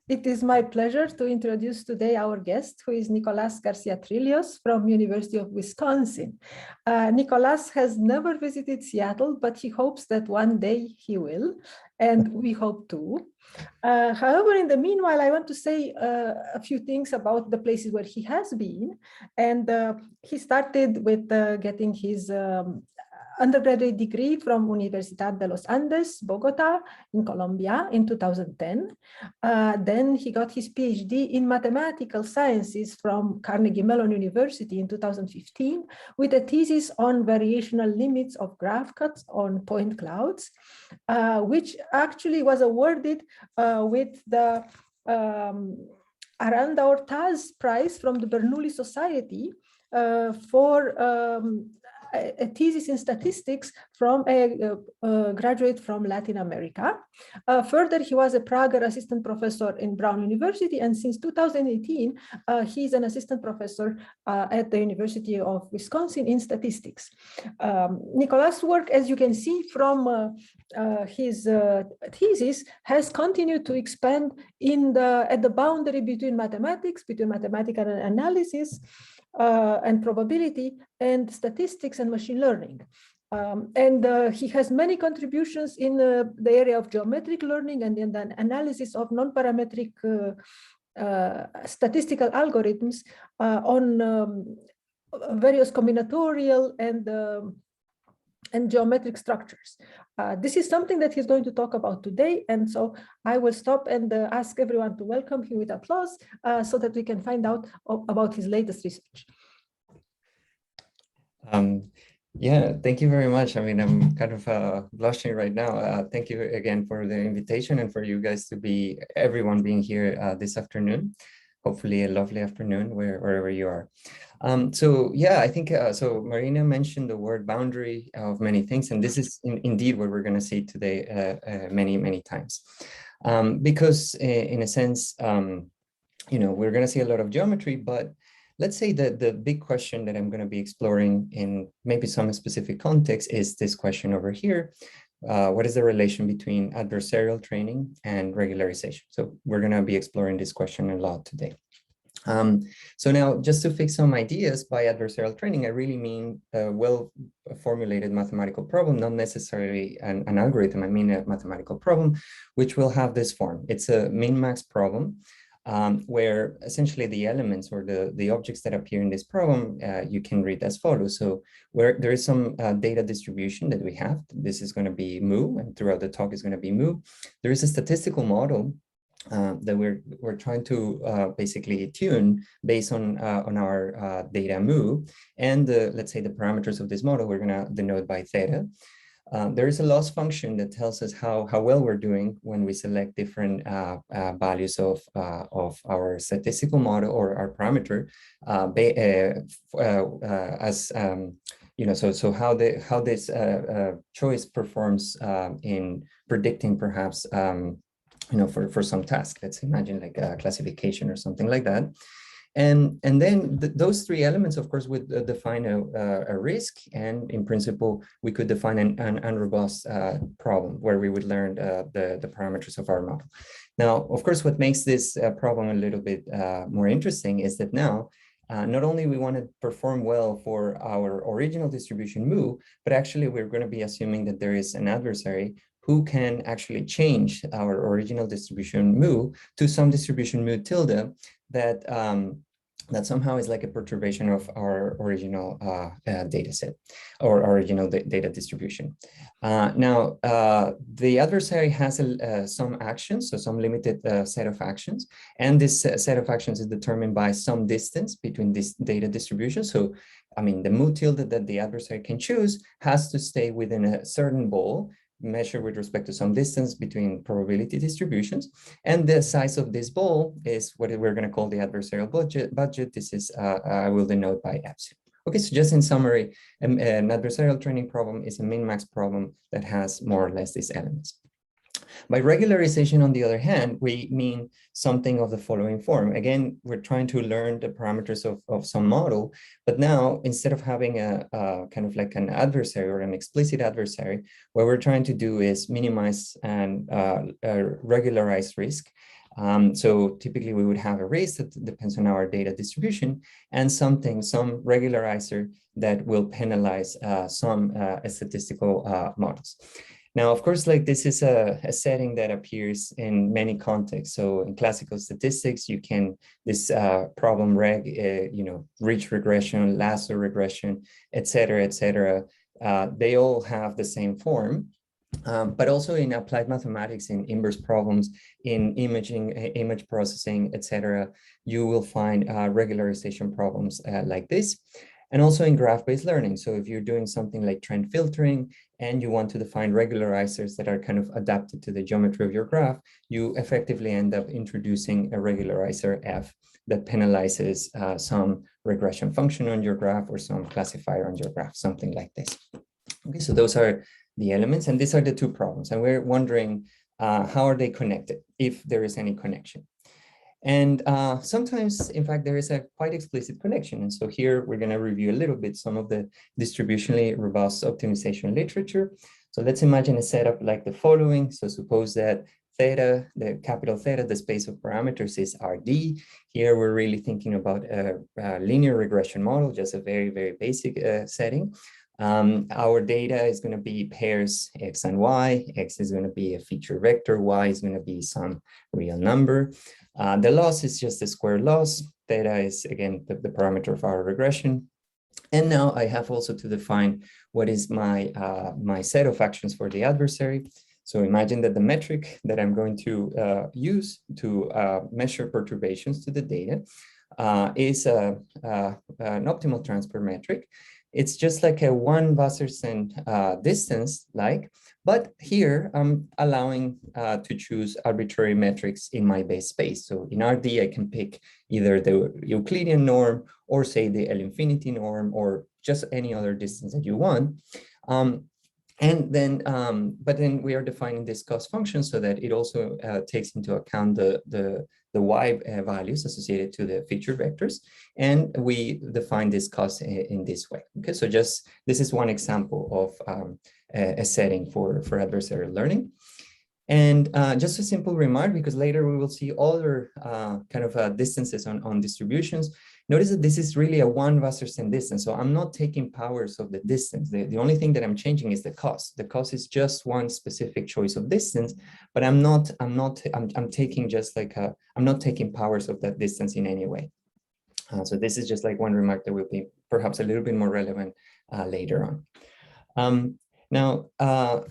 It is my pleasure to introduce today our guest, who is Nicolas Garcia Trillos from University of Wisconsin. Nicolas has never visited Seattle, but he hopes that one day he will, and we hope too. However, in the meanwhile, I want to say a few things about the places where he has been. And he started with getting his undergraduate degree from Universidad de los Andes, Bogota, in Colombia in 2010. Then he got his PhD in mathematical sciences from Carnegie Mellon University in 2015 with a thesis on variational limits of graph cuts on point clouds, which actually was awarded with the Aranda Ortaz Prize from the Bernoulli Society for a thesis in statistics from a graduate from Latin America. Further, he was a Prager assistant professor in Brown University, and since 2018, he's an assistant professor at the University of Wisconsin in statistics. Nicolas' work, as you can see from his thesis, has continued to expand at the boundary between mathematical analysis, and probability, and statistics and machine learning. He has many contributions in the area of geometric learning and in the analysis of non-parametric statistical algorithms on various combinatorial and geometric structures. This is something that he's going to talk about today, and so I will stop and ask everyone to welcome him with applause so that we can find out about his latest research. Yeah, thank you very much. I mean, I'm kind of blushing right now. Thank you again for the invitation and for you guys to be, everyone being here this afternoon. Hopefully a lovely afternoon wherever you are. So yeah, I think, so Marina mentioned the word boundary of many things, and this is indeed what we're going to see today many times. Because in a sense, you know, we're going to see a lot of geometry, but let's say that the big question that I'm going to be exploring in maybe some specific context is this question over here. What is the relation between adversarial training and regularization? So we're going to be exploring this question a lot today. So now, just to fix some ideas, by adversarial training, I really mean a well-formulated mathematical problem, not necessarily an algorithm. I mean a mathematical problem, which will have this form. It's a min-max problem, where essentially the elements or the objects that appear in this problem, you can read as follows. So where there is some data distribution that we have, this is going to be mu, and throughout the talk is going to be mu. There is a statistical model that we're trying to basically tune based on our data mu, and let's say the parameters of this model we're going to denote by theta. There is a loss function that tells us how well we're doing when we select different values of our statistical model or our parameter as you know, so how this choice performs in predicting perhaps you know, for some task. Let's imagine like a classification or something like that. And then those three elements, of course, would define a risk, and in principle, we could define an unrobust problem where we would learn the parameters of our model. Now, of course, what makes this problem a little bit more interesting is that now, not only we want to perform well for our original distribution mu, but actually we're going to be assuming that there is an adversary who can actually change our original distribution mu to some distribution mu tilde that that somehow is like a perturbation of our original data set or original data distribution. Now, the adversary has some actions, so some limited set of actions, and this set of actions is determined by some distance between this data distribution. So, I mean, the mu tilde that the adversary can choose has to stay within a certain ball, measured with respect to some distance between probability distributions. And the size of this ball is what we're going to call the adversarial budget. This is, I will denote by epsilon. Okay, so just in summary, an adversarial training problem is a min-max problem that has more or less these elements. By regularization, on the other hand, we mean something of the following form. Again, we're trying to learn the parameters of some model, but now instead of having a kind of like an adversary or an explicit adversary, what we're trying to do is minimize and regularize risk So typically we would have a race that depends on our data distribution and some regularizer that will penalize some statistical models. Now, of course, like this is a setting that appears in many contexts. So in classical statistics, you can, this problem reg, ridge regression, lasso regression, et cetera, they all have the same form. But also in applied mathematics, in inverse problems, in imaging, image processing, et cetera, you will find regularization problems like this. And also in graph-based learning. So if you're doing something like trend filtering and you want to define regularizers that are kind of adapted to the geometry of your graph, you effectively end up introducing a regularizer F that penalizes some regression function on your graph or some classifier on your graph, something like this. Okay, so those are the elements, and these are the two problems. And we're wondering how are they connected, if there is any connection. And sometimes, in fact, there is a quite explicit connection. And so here we're going to review a little bit some of the distributionally robust optimization literature. So let's imagine a setup like the following. So suppose that theta, the capital theta, the space of parameters is RD. Here we're really thinking about a linear regression model, just a very, very basic setting. Our data is going to be pairs X and Y. X is going to be a feature vector. Y is going to be some real number. The loss is just a square loss. Theta is, again, the parameter of our regression. And now I have also to define what is my, my set of actions for the adversary. So imagine that the metric that I'm going to use to measure perturbations to the data is an optimal transfer metric. It's just like a 1 Wasserstein distance, but here I'm allowing to choose arbitrary metrics in my base space. So in RD, I can pick either the Euclidean norm or say the L infinity norm or just any other distance that you want. And then, but then we are defining this cost function so that it also takes into account the y values associated to the feature vectors. And we define this cost in this way. Okay, so just, this is one example of a setting for adversarial learning. And just a simple remark, because later we will see other kind of distances on distributions. Notice that this is really a 1 Wasserstein distance. So I'm not taking powers of the distance. The only thing that I'm changing is the cost. The cost is just one specific choice of distance, but I'm taking just like I'm not taking powers of that distance in any way. So this is just like one remark that will be perhaps a little bit more relevant later on. Now,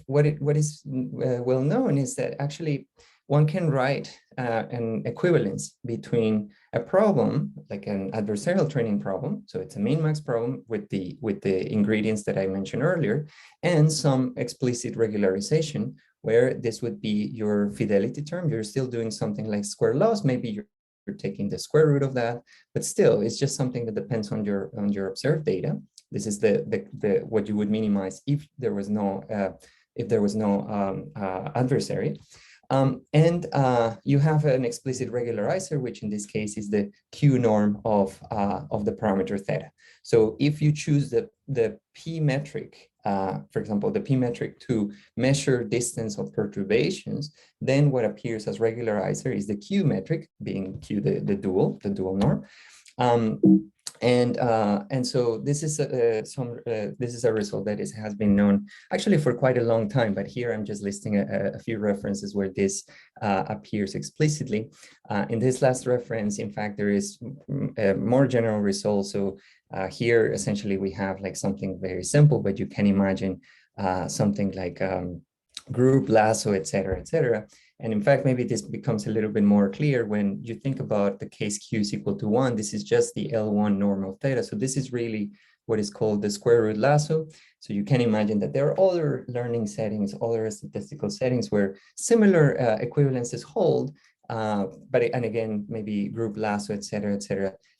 what is well known is that actually one can write an equivalence between a problem, like an adversarial training problem, so it's a min-max problem with the ingredients that I mentioned earlier, and some explicit regularization, where this would be your fidelity term. You're still doing something like square loss, maybe you're taking the square root of that, but still, it's just something that depends on your observed data. This is the what you would minimize if there was no adversary. And you have an explicit regularizer, which in this case is the Q norm of the parameter theta. So if you choose the P metric, for example, the P metric to measure distance of perturbations, then what appears as regularizer is the Q metric, being Q the dual norm. And so this is a result that has been known actually for quite a long time, but here I'm just listing a few references where this appears explicitly. In this last reference, in fact, there is a more general result. So here, essentially, we have like something very simple, but you can imagine something like group, lasso, et cetera. And in fact, maybe this becomes a little bit more clear when you think about the case Q is equal to 1. This is just the L1 norm of theta. So this is really what is called the square root lasso. So you can imagine that there are other learning settings, other statistical settings where similar equivalences hold, and again, maybe group lasso, et cetera.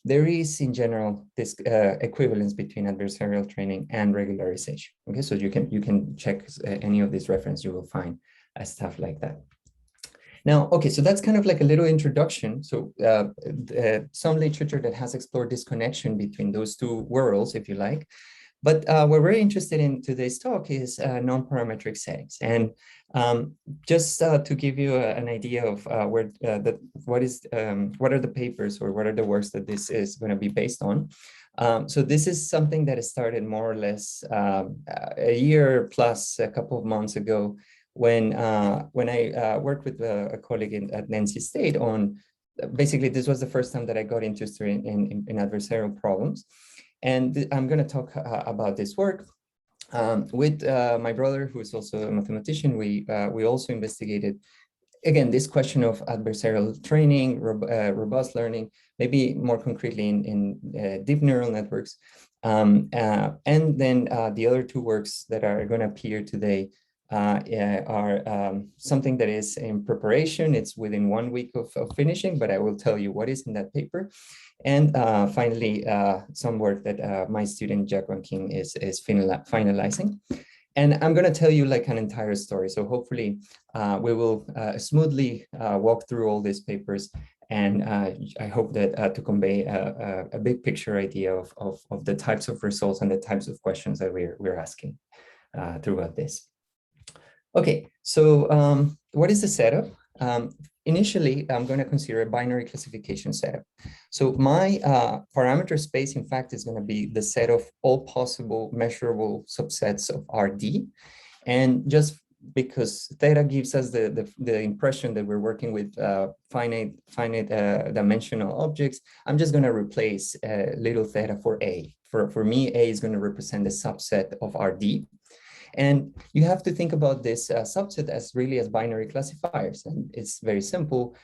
There is in general this equivalence between adversarial training and regularization. Okay, so you can check any of these references, you will find stuff like that. Now, okay, so that's kind of like a little introduction. So some literature that has explored this connection between those two worlds, if you like. But what we're interested in today's talk is non-parametric settings. And just to give you an idea of what are the papers or what are the works that this is going to be based on. So this is something that started more or less a year plus a couple of months ago when I worked with a colleague at NC State on, basically this was the first time that I got interested in adversarial problems. And I'm going to talk about this work with my brother, who is also a mathematician. We also investigated, again, this question of adversarial training, robust learning, maybe more concretely in deep neural networks. And then the other two works that are going to appear today are something that is in preparation. It's within 1 week of finishing, but I will tell you what is in that paper. And finally, some work that my student Jacqueline King is finalizing. And I'm going to tell you like an entire story. So hopefully we will smoothly walk through all these papers. And I hope that to convey a big picture idea of the types of results and the types of questions that we're asking throughout this. Okay, so what is the setup? Initially, I'm going to consider a binary classification setup. So my parameter space, in fact, is going to be the set of all possible measurable subsets of RD. And just because theta gives us the impression that we're working with finite dimensional objects, I'm just going to replace little theta for A. For me, A is going to represent the subset of RD. And you have to think about this subset as really as binary classifiers. And it's very simple.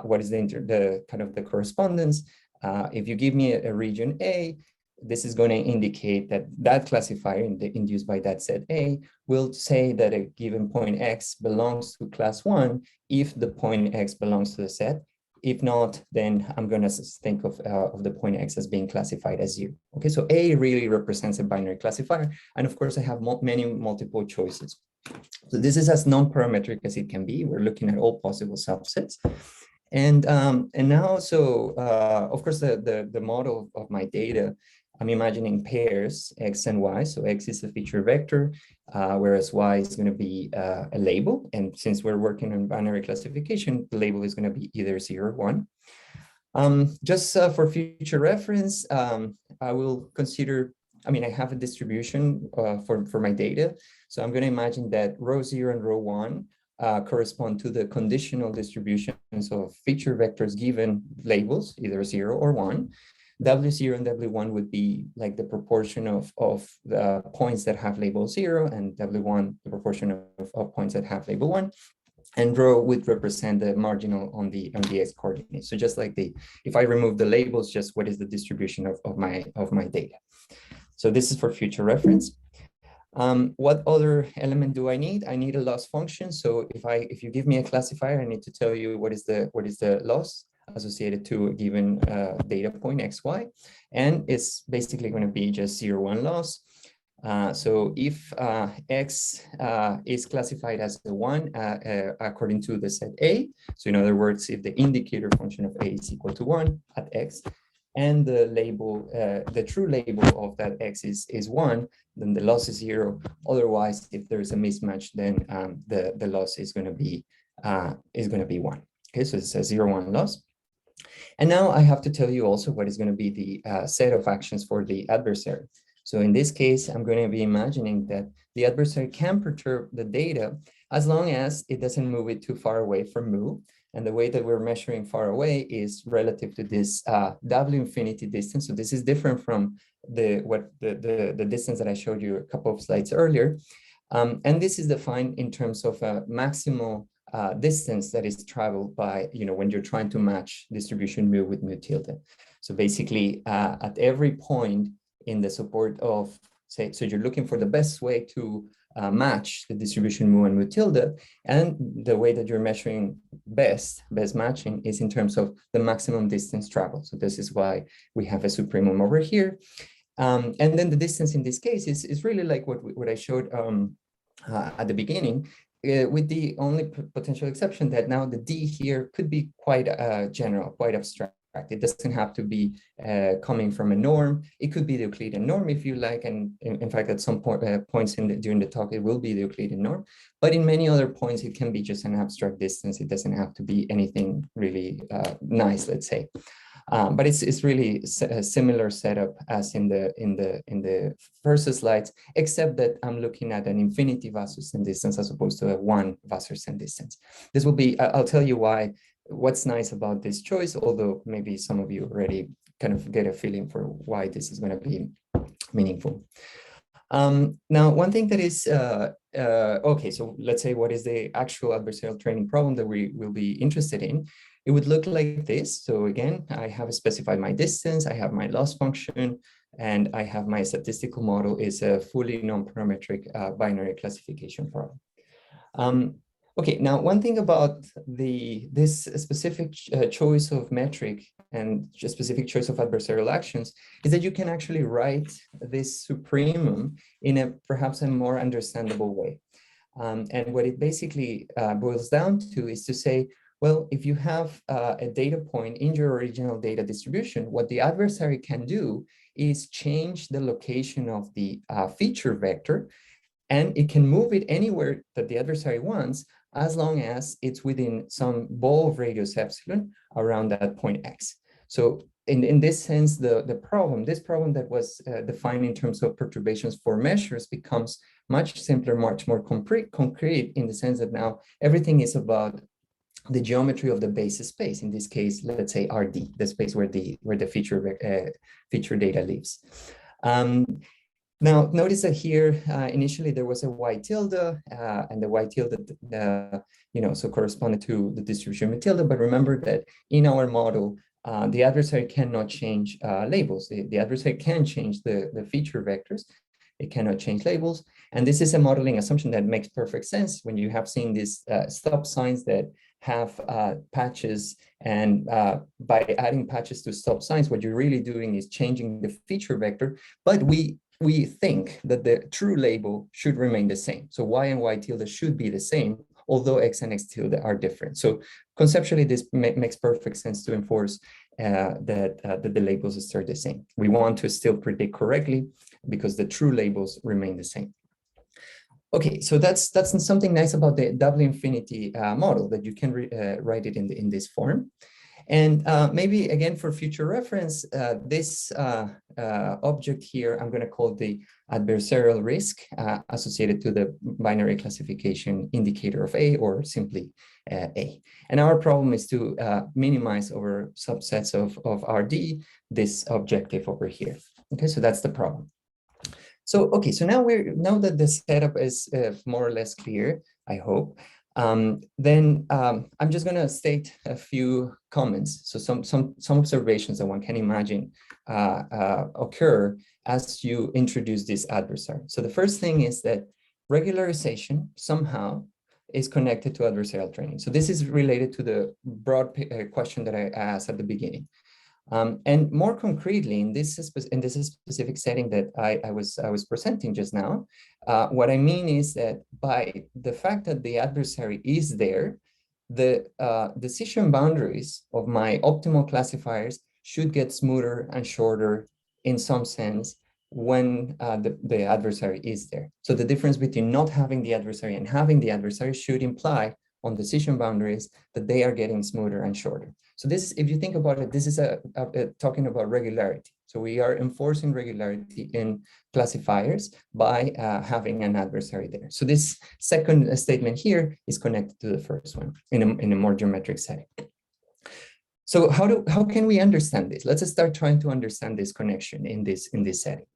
What is the kind of the correspondence? If you give me a region A, this is going to indicate that that classifier induced by that set A will say that a given point X belongs to class 1 if the point X belongs to the set. If not, then I'm going to think of the point X as being classified as 0. Okay, so A really represents a binary classifier. And of course, I have many multiple choices. So this is as non-parametric as it can be. We're looking at all possible subsets. And now, so of course, the model of my data, I'm imagining pairs X and Y. So X is a feature vector, whereas Y is going to be a label. And since we're working on binary classification, the label is going to be either 0 or 1. Just for future reference, I will consider, I have a distribution for my data. So I'm going to imagine that row 0 and row 1 correspond to the conditional distributions of feature vectors given labels, either 0 or 1. W0 and W1 would be like the proportion of the points that have label 0, and W1, the proportion of points that have label 1. And rho would represent the marginal on the X coordinate. So just like if I remove the labels, just what is the distribution of my data. So this is for future reference. What other element do I need? I need a loss function. So if you give me a classifier, I need to tell you what is the loss associated to a given data point XY, and it's basically going to be just 0, 1 loss. So if X is classified as a 1 according to the set A, so in other words, if the indicator function of A is equal to 1 at X, and the label, the true label of that X is 1, then the loss is 0. Otherwise, if there's a mismatch, then the loss is going to be 1. Okay, so it's a 0, 1 loss. And now I have to tell you also what is going to be the set of actions for the adversary. So in this case, I'm going to be imagining that the adversary can perturb the data as long as it doesn't move it too far away from mu. And the way that we're measuring far away is relative to this W infinity distance. So this is different from the distance that I showed you a couple of slides earlier. And this is defined in terms of a maximal distance that is traveled by, when you're trying to match distribution mu with mu tilde. So basically, at every point in the support of, so you're looking for the best way to match the distribution mu and mu tilde, and the way that you're measuring best matching is in terms of the maximum distance traveled. So this is why we have a supremum over here. And then the distance in this case is really like what I showed at the beginning, with the only potential exception that now the D here could be quite general, quite abstract. It doesn't have to be coming from a norm. It could be the Euclidean norm if you like, and in fact, at some points during the talk, it will be the Euclidean norm. But in many other points, it can be just an abstract distance. It doesn't have to be anything really nice, let's say. But it's really a similar setup as in the first slides, except that I'm looking at an infinity Wasserstein distance as opposed to a 1 Wasserstein distance. This will be, I'll tell you what's nice about this choice, although maybe some of you already kind of get a feeling for why this is going to be meaningful. Now, one thing that is, okay, so let's say what is the actual adversarial training problem that we will be interested in. It would look like this. So again, I have specified my distance, I have my loss function, and I have my statistical model is a fully non-parametric binary classification problem. Okay, now one thing about this specific choice of metric and specific choice of adversarial actions is that you can actually write this supremum in perhaps a more understandable way. And what it basically boils down to is to say, well, if you have a data point in your original data distribution, what the adversary can do is change the location of the feature vector, and it can move it anywhere that the adversary wants, as long as it's within some ball of radius epsilon around that point X. So in this sense, this problem that was defined in terms of perturbations for measures becomes much simpler, much more concrete in the sense that now everything is about the geometry of the basis space. In this case, let's say RD, the space where the feature data lives. Now, notice that here, initially there was a y tilde, and the y tilde, so corresponded to the distribution Matilda. But remember that in our model, the adversary cannot change labels. The adversary can change the feature vectors. It cannot change labels. And this is a modeling assumption that makes perfect sense when you have seen these stop signs that have patches, and by adding patches to stop signs, what you're really doing is changing the feature vector. But we think that the true label should remain the same. So y and y tilde should be the same, although x and x tilde are different. So conceptually, this makes perfect sense to enforce that the labels are the same. We want to still predict correctly because the true labels remain the same. Okay, so that's something nice about the double infinity model, that you can write it in this form. And maybe again, for future reference, this object here, I'm going to call the adversarial risk associated to the binary classification indicator of A, or simply A. And our problem is to minimize over subsets of RD this objective over here. Okay, so that's the problem. So, okay, so now that the setup is more or less clear, I hope, then I'm just going to state a few comments. So some observations that one can imagine occur as you introduce this adversary. So the first thing is that regularization somehow is connected to adversarial training. So this is related to the broad question that I asked at the beginning. And more concretely, in this specific setting that I was presenting just now, what I mean is that by the fact that the adversary is there, the decision boundaries of my optimal classifiers should get smoother and shorter in some sense when the adversary is there. So the difference between not having the adversary and having the adversary should imply on decision boundaries that they are getting smoother and shorter. So this, if you think about it, this is talking about regularity. So we are enforcing regularity in classifiers by having an adversary there. So this second statement here is connected to the first one in a more geometric setting. So how can we understand this? Let's start trying to understand this connection in this setting.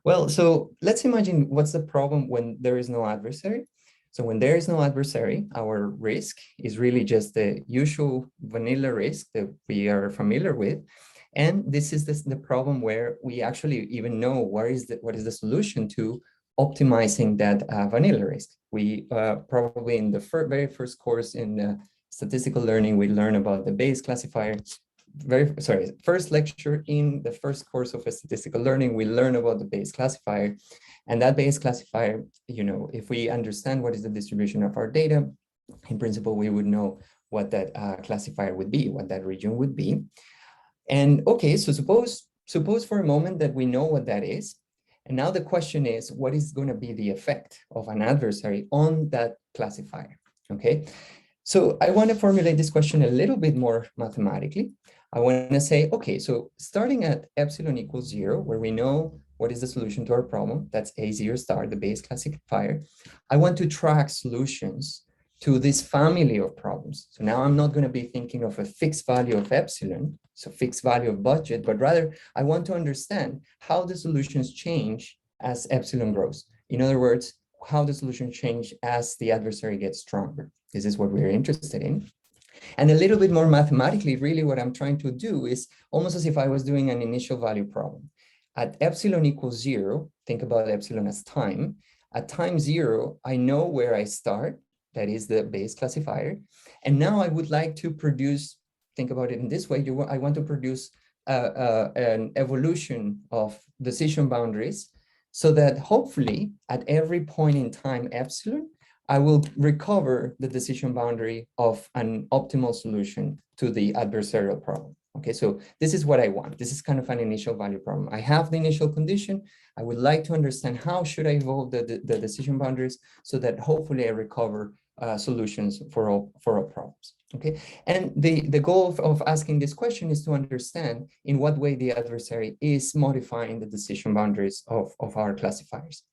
Well, so let's imagine what's the problem when there is no adversary. So when there is no adversary, our risk is really just the usual vanilla risk that we are familiar with. And this is the problem where we actually even know what is the solution to optimizing that vanilla risk. We probably in the very first course in statistical learning, we learn about the Bayes classifier. First lecture in the first course of statistical learning, we learn about the Bayes classifier. And that Bayes classifier, if we understand what is the distribution of our data, in principle, we would know what that classifier would be, what that region would be. And okay, so suppose for a moment that we know what that is. And now the question is, what is going to be the effect of an adversary on that classifier? Okay, so I want to formulate this question a little bit more mathematically. I want to say, okay, so starting at epsilon equals 0, where we know what is the solution to our problem, that's A0 star, the base classifier. I want to track solutions to this family of problems. So now I'm not going to be thinking of a fixed value of epsilon, so fixed value of budget, but rather I want to understand how the solutions change as epsilon grows. In other words, how the solution change as the adversary gets stronger. This is what we're interested in. And a little bit more mathematically, really what I'm trying to do is almost as if I was doing an initial value problem. At epsilon equals 0, think about epsilon as time. At time 0, I know where I start, that is the base classifier. And now I would like to produce, think about it in this way, I want to produce an evolution of decision boundaries so that hopefully at every point in time epsilon, I will recover the decision boundary of an optimal solution to the adversarial problem. Okay, so this is what I want. This is kind of an initial value problem. I have the initial condition. I would like to understand how should I evolve the decision boundaries so that hopefully I recover solutions for all problems. Okay, and the goal of asking this question is to understand in what way the adversary is modifying the decision boundaries of our classifiers.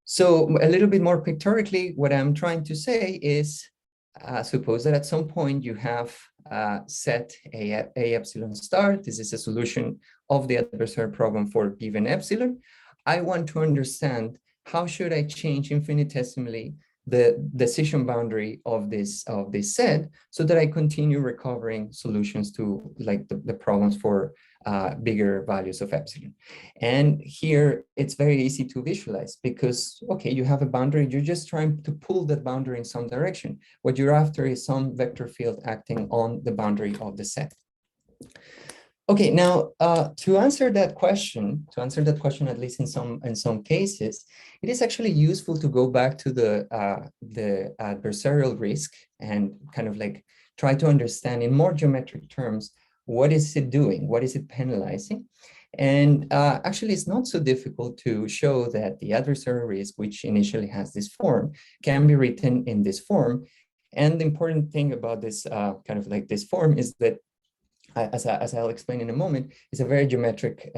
So a little bit more pictorically, what I'm trying to say is, suppose that at some point you have set a epsilon star. This is a solution of the adversarial problem for given epsilon. I want to understand how should I change infinitesimally the decision boundary of this set so that I continue recovering solutions to like the problems for bigger values of epsilon. And here it's very easy to visualize because, okay, you have a boundary, you're just trying to pull that boundary in some direction. What you're after is some vector field acting on the boundary of the set. Okay, now to answer that question, at least in some cases, it is actually useful to go back to the adversarial risk and kind of like try to understand in more geometric terms, what is it doing? What is it penalizing? And actually, it's not so difficult to show that the adversarial risk, which initially has this form, can be written in this form. And the important thing about this kind of like this form is that as I'll explain in a moment, is a very geometric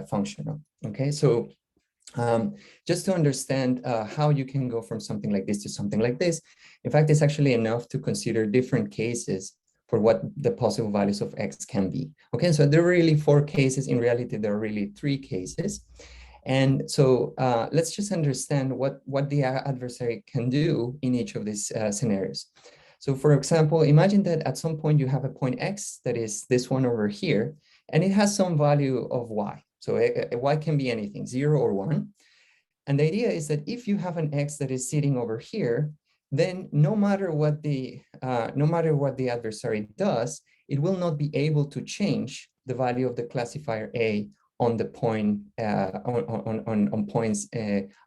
function. Okay, so just to understand how you can go from something like this to something like this, in fact, it's actually enough to consider different cases for what the possible values of x can be. Okay, so there are really 4 cases. In reality, there are really 3 cases. And so let's just understand what the adversary can do in each of these scenarios. So for example, imagine that at some point you have a point x that is this one over here, and it has some value of y. So y can be anything, 0 or 1. And the idea is that if you have an x that is sitting over here, then no matter what the adversary does, it will not be able to change the value of the classifier a on the point on points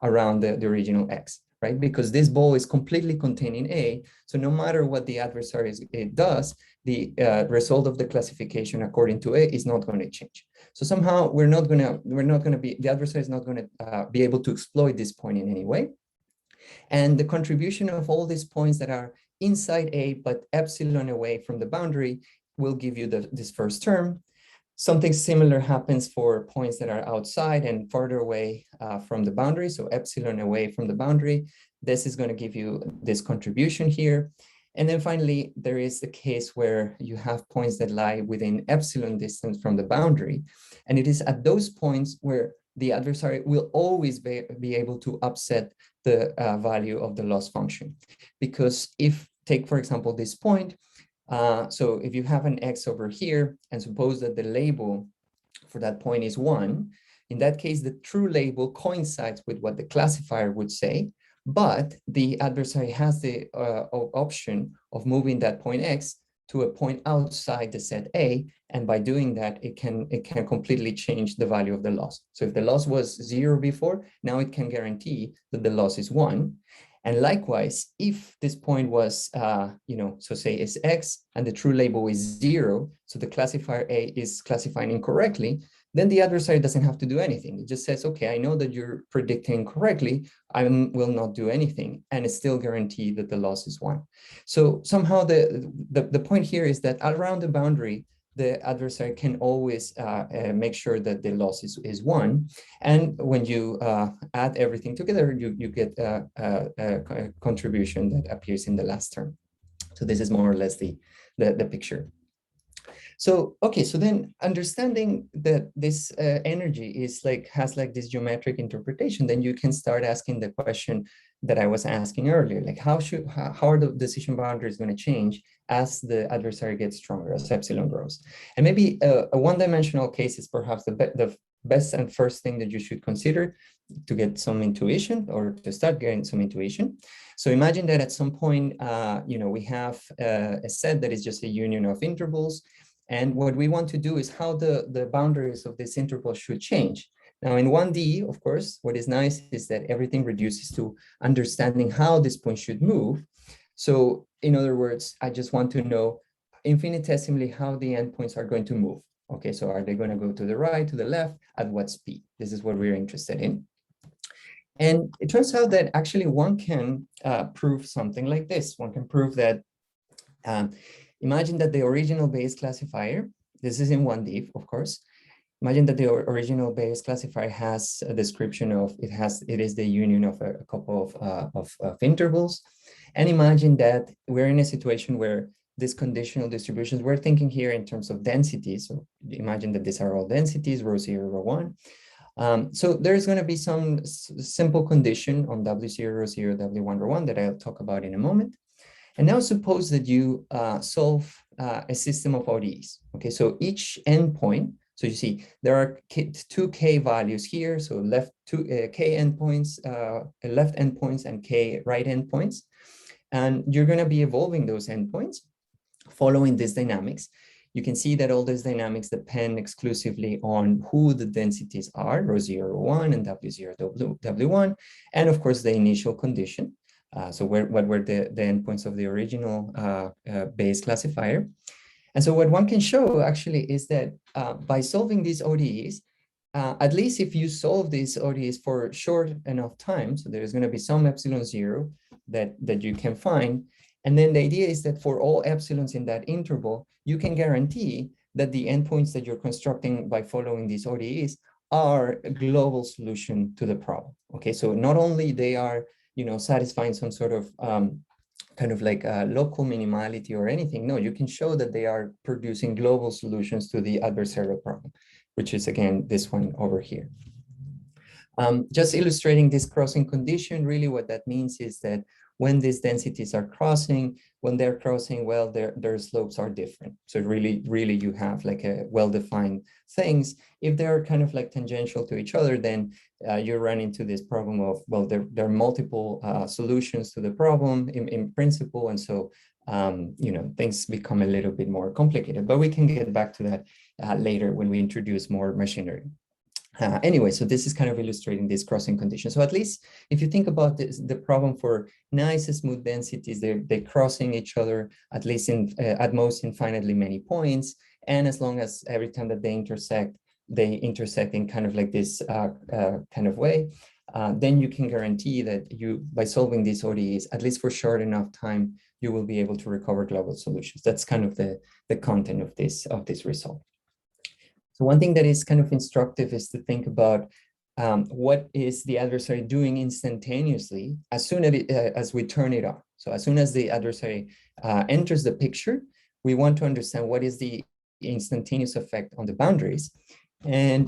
around the original x. Right? Because this ball is completely contained in A, so no matter what the adversary does, the result of the classification according to A is not going to change. So somehow the adversary is not going to be able to exploit this point in any way. And the contribution of all these points that are inside A but epsilon away from the boundary will give you this first term. Something similar happens for points that are outside and further away from the boundary, so epsilon away from the boundary. This is going to give you this contribution here. And then finally, there is the case where you have points that lie within epsilon distance from the boundary. And it is at those points where the adversary will always be able to upset the value of the loss function. Because take, for example, this point, so if you have an x over here, and suppose that the label for that point is 1, in that case, the true label coincides with what the classifier would say, but the adversary has the option of moving that point x to a point outside the set A, and by doing that, it can completely change the value of the loss. So if the loss was 0 before, now it can guarantee that the loss is 1. And likewise, if this point was, so say is X and the true label is 0, so the classifier A is classifying incorrectly, then the adversary doesn't have to do anything. It just says, okay, I know that you're predicting correctly. I will not do anything. And it's still guaranteed that the loss is 1. So somehow the point here is that around the boundary, the adversary can always make sure that the loss is 1. And when you add everything together, you get a contribution that appears in the last term. So this is more or less the picture. So, okay, so then understanding that this energy has this geometric interpretation, then you can start asking the question that I was asking earlier, like how are the decision boundaries going to change as the adversary gets stronger, as epsilon grows? And maybe a one-dimensional case is perhaps the best and first thing that you should consider to get some intuition or to start getting some intuition. So imagine that at some point, we have a set that is just a union of intervals. And what we want to do is how the boundaries of this interval should change. Now in 1D, of course, what is nice is that everything reduces to understanding how this point should move. So in other words, I just want to know infinitesimally how the endpoints are going to move. Okay, so are they going to go to the right, to the left, at what speed? This is what we're interested in. And it turns out that actually one can prove something like this. One can prove that imagine that the original Bayes classifier, this is in 1D, of course. Imagine that the original Bayes classifier has a description of, it is the union of a couple of intervals. And imagine that we're in a situation where these conditional distributions, we're thinking here in terms of density. So imagine that these are all densities, rho 0, rho 1. So there's going to be some simple condition on W0, rho 0, W1, rho 1 that I'll talk about in a moment. And now suppose that you solve a system of ODEs. Okay, so each endpoint, so you see there are two K values here. So left two K endpoints, left endpoints and K right endpoints. And you're going to be evolving those endpoints following these dynamics. You can see that all these dynamics depend exclusively on who the densities are, rho 0, rho 1, and W0, W1, and of course the initial condition. So what were the endpoints of the original Bayes classifier. And so what one can show actually is that by solving these ODEs, at least if you solve these ODEs for short enough time, so there's going to be some epsilon 0 that you can find. And then the idea is that for all epsilons in that interval, you can guarantee that the endpoints that you're constructing by following these ODEs are a global solution to the problem. Okay, so not only they are satisfying some sort of kind of like local minimality or anything. No, you can show that they are producing global solutions to the adversarial problem, which is again, this one over here. Just illustrating this crossing condition, really what that means is that when these densities are crossing, when they're crossing, well, their slopes are different. So really you have like a well-defined things. If they're kind of like tangential to each other, then you run into this problem of, well, there are multiple solutions to the problem in principle. And so, things become a little bit more complicated, but we can get back to that later when we introduce more machinery. Anyway, so this is kind of illustrating this crossing condition. So at least if you think about this, the problem for nice smooth densities, they're crossing each other at least at most infinitely many points. And as long as every time that they intersect in kind of like this kind of way, then you can guarantee that by solving these ODEs, at least for short enough time, you will be able to recover global solutions. That's kind of the content of this result. So one thing that is kind of instructive is to think about what is the adversary doing instantaneously as soon as we turn it on. So as soon as the adversary enters the picture, we want to understand what is the instantaneous effect on the boundaries. And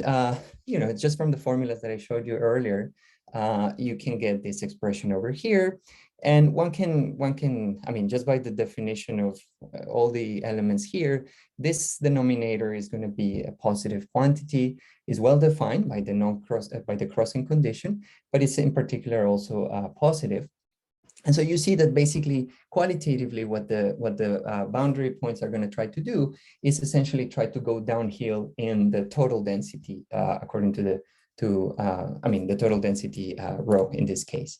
just from the formulas that I showed you earlier, you can get this expression over here. And one can, I mean, just by the definition of all the elements here, this denominator is going to be a positive quantity, is well defined by the crossing condition, but it's in particular also positive. And so you see that basically qualitatively what the boundary points are going to try to do is essentially try to go downhill in the total density according to the total density rho in this case.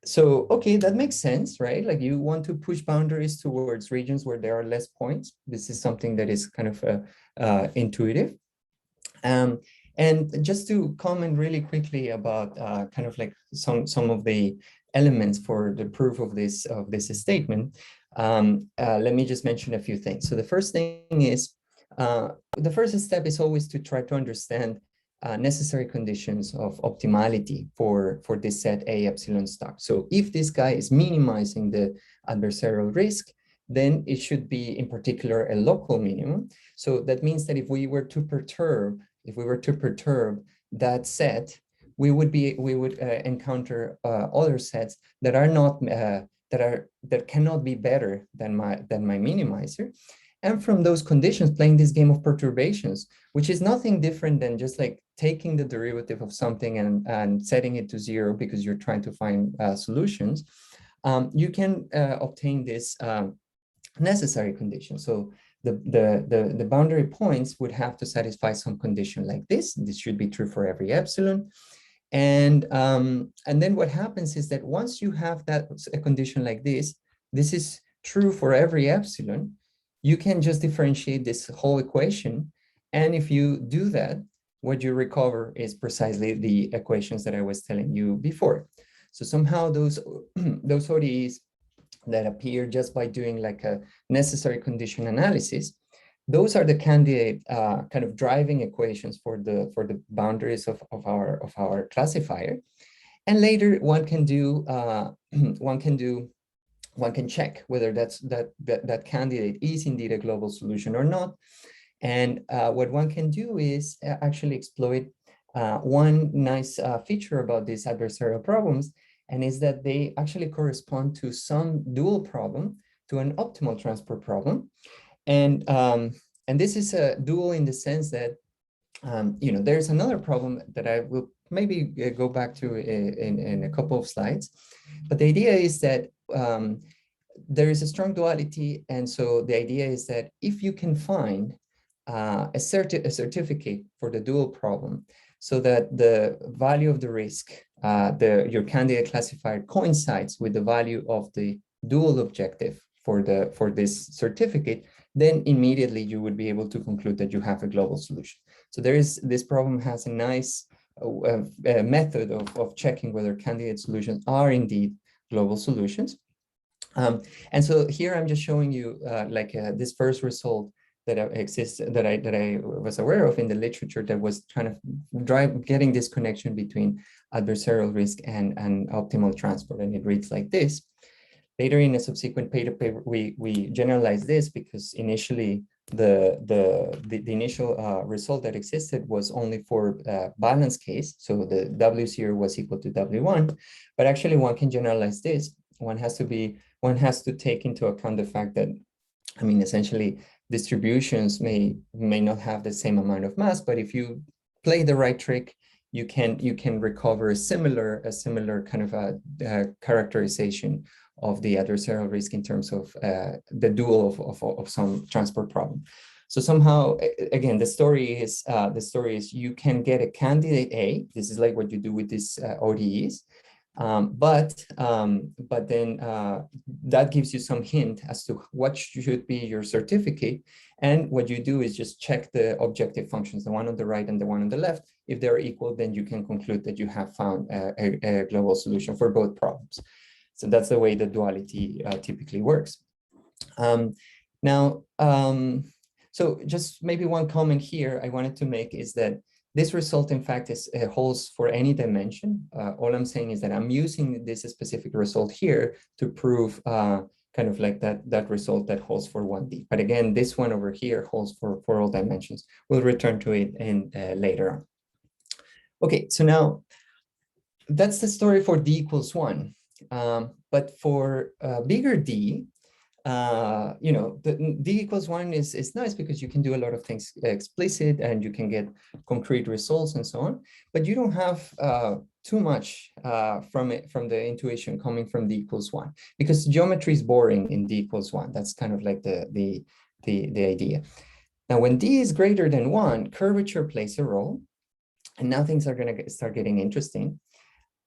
So, okay, that makes sense, right? Like you want to push boundaries towards regions where there are less points. This is something that is kind of intuitive. Um, and just to comment really quickly about kind of like some of the elements for the proof of this statement, let me just mention a few things. So the first thing is, the first step is always to try to understand necessary conditions of optimality for this set A epsilon star. So if this guy is minimizing the adversarial risk, then it should be in particular a local minimum. So that means that if we were to perturb that set, we would encounter other sets that are not that cannot be better than my minimizer. And from those conditions, playing this game of perturbations, which is nothing different than just like taking the derivative of something and setting it to 0 because you're trying to find solutions, you can obtain this necessary condition. So the boundary points would have to satisfy some condition like this. This should be true for every epsilon. And then what happens is that once you have a condition like this is true for every epsilon, you can just differentiate this whole equation. And if you do that, what you recover is precisely the equations that I was telling you before. So somehow those ODEs that appear just by doing like a necessary condition analysis, those are the candidate kind of driving equations for the boundaries of our classifier. And later one can do one can check whether that candidate is indeed a global solution or not. And what one can do is actually exploit one nice feature about these adversarial problems, and is that they actually correspond to some dual problem, to an optimal transport problem. And this is a dual in the sense that, you know, there's another problem that I will maybe go back to in a couple of slides. But the idea is that there is a strong duality. And so the idea is that if you can find a certificate for the dual problem, so that the value of the risk, your candidate classifier coincides with the value of the dual objective for this certificate, then immediately you would be able to conclude that you have a global solution. So this problem has a nice method of checking whether candidate solutions are indeed global solutions. And so here I'm just showing you this first result that exists, that I was aware of in the literature, that was kind of getting this connection between adversarial risk and optimal transport. And it reads like this. Later in a subsequent paper, we generalized this because initially the initial result that existed was only for balance case. So the W0 was equal to W1, but actually one can generalize this. One has to take into account the fact that, I mean, essentially distributions may not have the same amount of mass, but if you play the right trick, you can recover a similar kind of a characterization of the adversarial risk in terms of the dual of some transport problem. So somehow, again, the story is you can get a candidate A. This is like what you do with these ODEs. But then that gives you some hint as to what should be your certificate. And what you do is just check the objective functions, the one on the right and the one on the left. If they're equal, then you can conclude that you have found a global solution for both problems. So that's the way the duality typically works. So just maybe one comment here I wanted to make is that this result, in fact, holds for any dimension. All I'm saying is that I'm using this specific result here to prove kind of like that result that holds for 1D. But again, this one over here holds for all dimensions. We'll return to it later on. Okay, so now that's the story for D equals 1. But for bigger D, you know, the D equals 1 is nice because you can do a lot of things explicit and you can get concrete results and so on, but you don't have too much from the intuition coming from D equals 1, because geometry is boring in D equals 1. That's kind of like the idea. Now, when D is greater than 1, curvature plays a role, and now things are going to start getting interesting.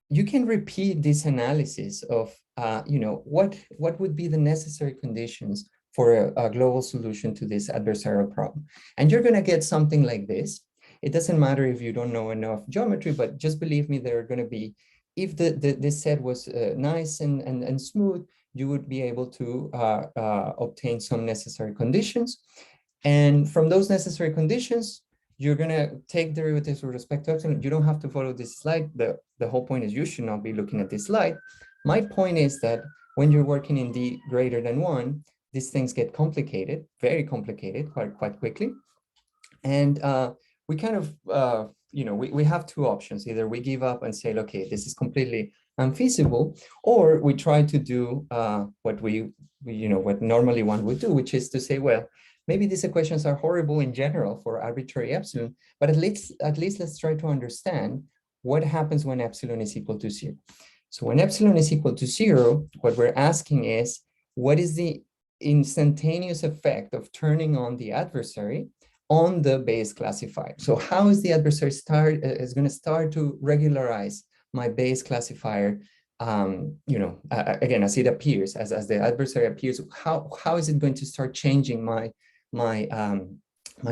you can repeat this analysis of, what would be the necessary conditions for a global solution to this adversarial problem. And you're going to get something like this. It doesn't matter if you don't know enough geometry, but just believe me, there are going to be, if this set was nice and smooth, you would be able to obtain some necessary conditions. And from those necessary conditions, you're going to take derivatives with respect to epsilon. You don't have to follow this slide. The whole point is you should not be looking at this slide. My point is that when you're working in d greater than 1, these things get complicated, very complicated, quite quickly. And we kind of, we have two options. Either we give up and say, okay, this is completely unfeasible, or we try to do what what normally one would do, which is to say, well, maybe these equations are horrible in general for arbitrary epsilon, but at least let's try to understand what happens when epsilon is equal to 0. So when epsilon is equal to 0, what we're asking is, what is the instantaneous effect of turning on the adversary on the base classifier? So how is the adversary is going to start to regularize my base classifier? Again, as it appears, as the adversary appears, how is it going to start changing my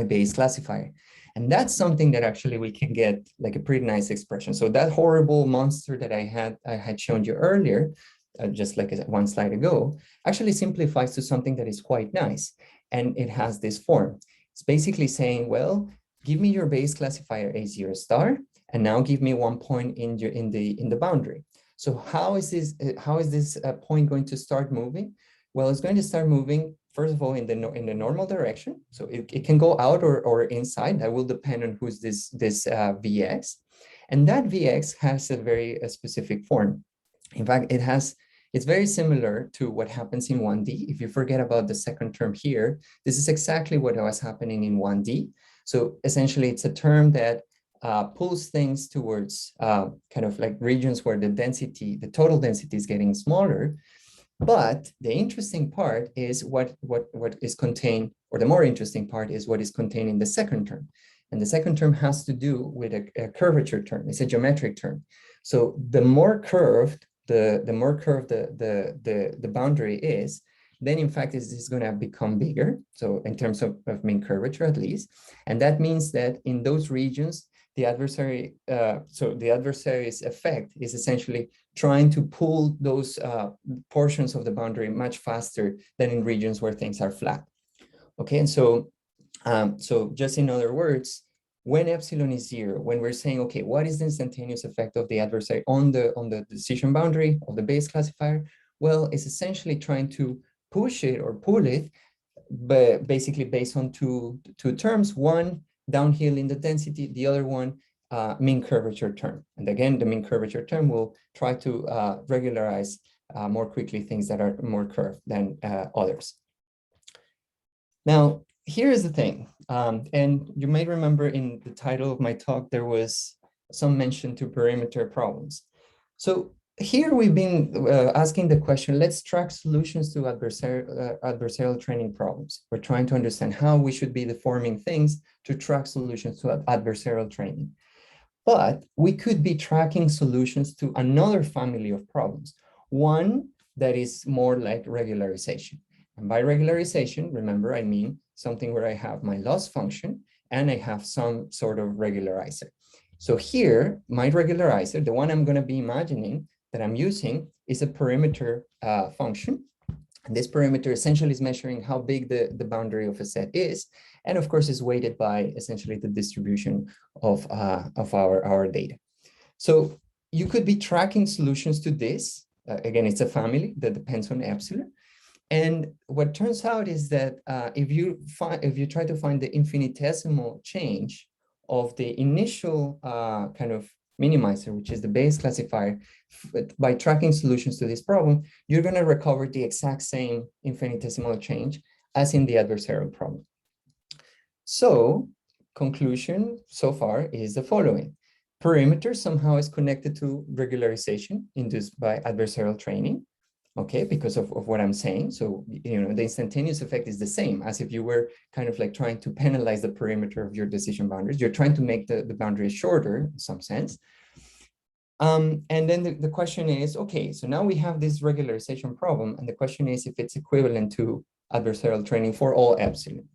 base classifier? And that's something that actually we can get like a pretty nice expression. So that horrible monster that I had shown you earlier, just like one slide ago, actually simplifies to something that is quite nice. And it has this form. It's basically saying, well, give me your base classifier A0 star, and now give me 1 point in the boundary. So how is this point going to start moving? Well, it's going to start moving, first of all, in the normal direction. So it can go out or inside. That will depend on who's this Vx. And that Vx has a very specific form. In fact, it's very similar to what happens in 1D. If you forget about the second term here, this is exactly what was happening in 1D. So essentially, it's a term that pulls things towards kind of like regions where the total density is getting smaller. But the interesting part is what is contained, or the more interesting part is what is contained in the second term. And the second term has to do with a curvature term. It's a geometric term. So the more curved the boundary is, then in fact this is going to become bigger. So in terms of mean curvature at least. And that means that in those regions, the adversary's effect is essentially trying to pull those portions of the boundary much faster than in regions where things are flat. Okay, and so just in other words, when epsilon is 0, when we're saying, okay, what is the instantaneous effect of the adversary on the decision boundary of the base classifier? Well, it's essentially trying to push it or pull it, but basically based on two terms, one downhill in the density, the other one mean curvature term. And again, the mean curvature term will try to regularize more quickly things that are more curved than others. Now, here is the thing, and you may remember in the title of my talk, there was some mention to perimeter problems. So here we've been asking the question, let's track solutions to adversarial training problems. We're trying to understand how we should be deforming things to track solutions to adversarial training. But we could be tracking solutions to another family of problems, one that is more like regularization. And by regularization, remember, I mean something where I have my loss function and I have some sort of regularizer. So here, my regularizer, the one I'm going to be imagining that I'm using, is a perimeter function. And this perimeter essentially is measuring how big the boundary of a set is. And of course, is weighted by essentially the distribution of our data. So you could be tracking solutions to this. Again, it's a family that depends on epsilon. And what turns out is that if you try to find the infinitesimal change of the initial kind of minimizer, which is the base classifier, by tracking solutions to this problem, you're going to recover the exact same infinitesimal change as in the adversarial problem. So conclusion so far is the following. Perimeter somehow is connected to regularization induced by adversarial training. Okay, because of what I'm saying. So, the instantaneous effect is the same as if you were kind of like trying to penalize the perimeter of your decision boundaries. You're trying to make the boundary shorter in some sense. And then the question is, okay, so now we have this regularization problem, and the question is if it's equivalent to adversarial training for all epsilon.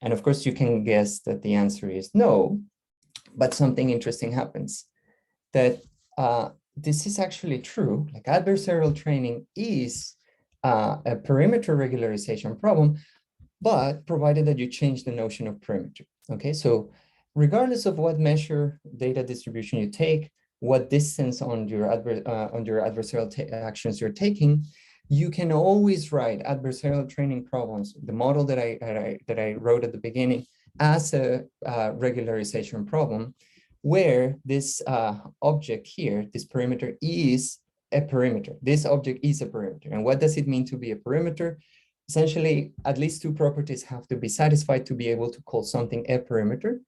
And of course, you can guess that the answer is no, but something interesting happens, that this is actually true. Like adversarial training is a perimeter regularization problem, but provided that you change the notion of perimeter. Okay, so regardless of what measure data distribution you take, what distance on your adversarial actions you're taking, you can always write adversarial training problems, the model that I wrote at the beginning, as a regularization problem, where this object here, this perimeter, is a perimeter. This object is a perimeter. And what does it mean to be a perimeter? Essentially, at least two properties have to be satisfied to be able to call something a perimeter.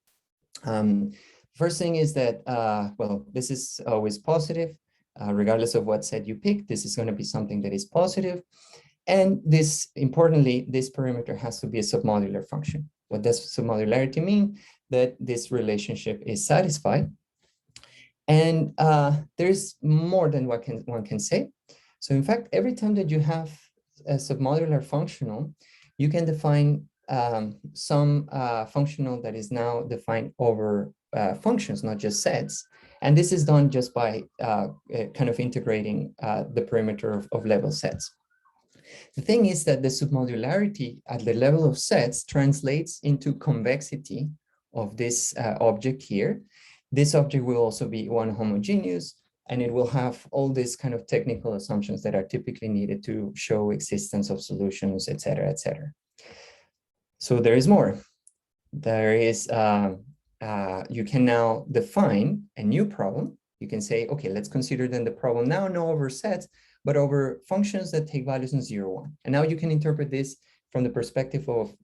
First thing is that, well, this is always positive. Regardless of what set you pick, this is going to be something that is positive. And this, importantly, this perimeter has to be a submodular function. What does submodularity mean? That this relationship is satisfied. And there's more than what one can say. So in fact, every time that you have a submodular functional, you can define some functional that is now defined over functions, not just sets. And this is done just by kind of integrating the perimeter of level sets. The thing is that the submodularity at the level of sets translates into convexity of this object here. This object will also be one homogeneous, and it will have all these kind of technical assumptions that are typically needed to show existence of solutions, et cetera, et cetera. So there is more. There is, you can now define a new problem. You can say, okay, let's consider then the problem now no over sets, but over functions that take values in 0, 1. And now you can interpret this from the perspective of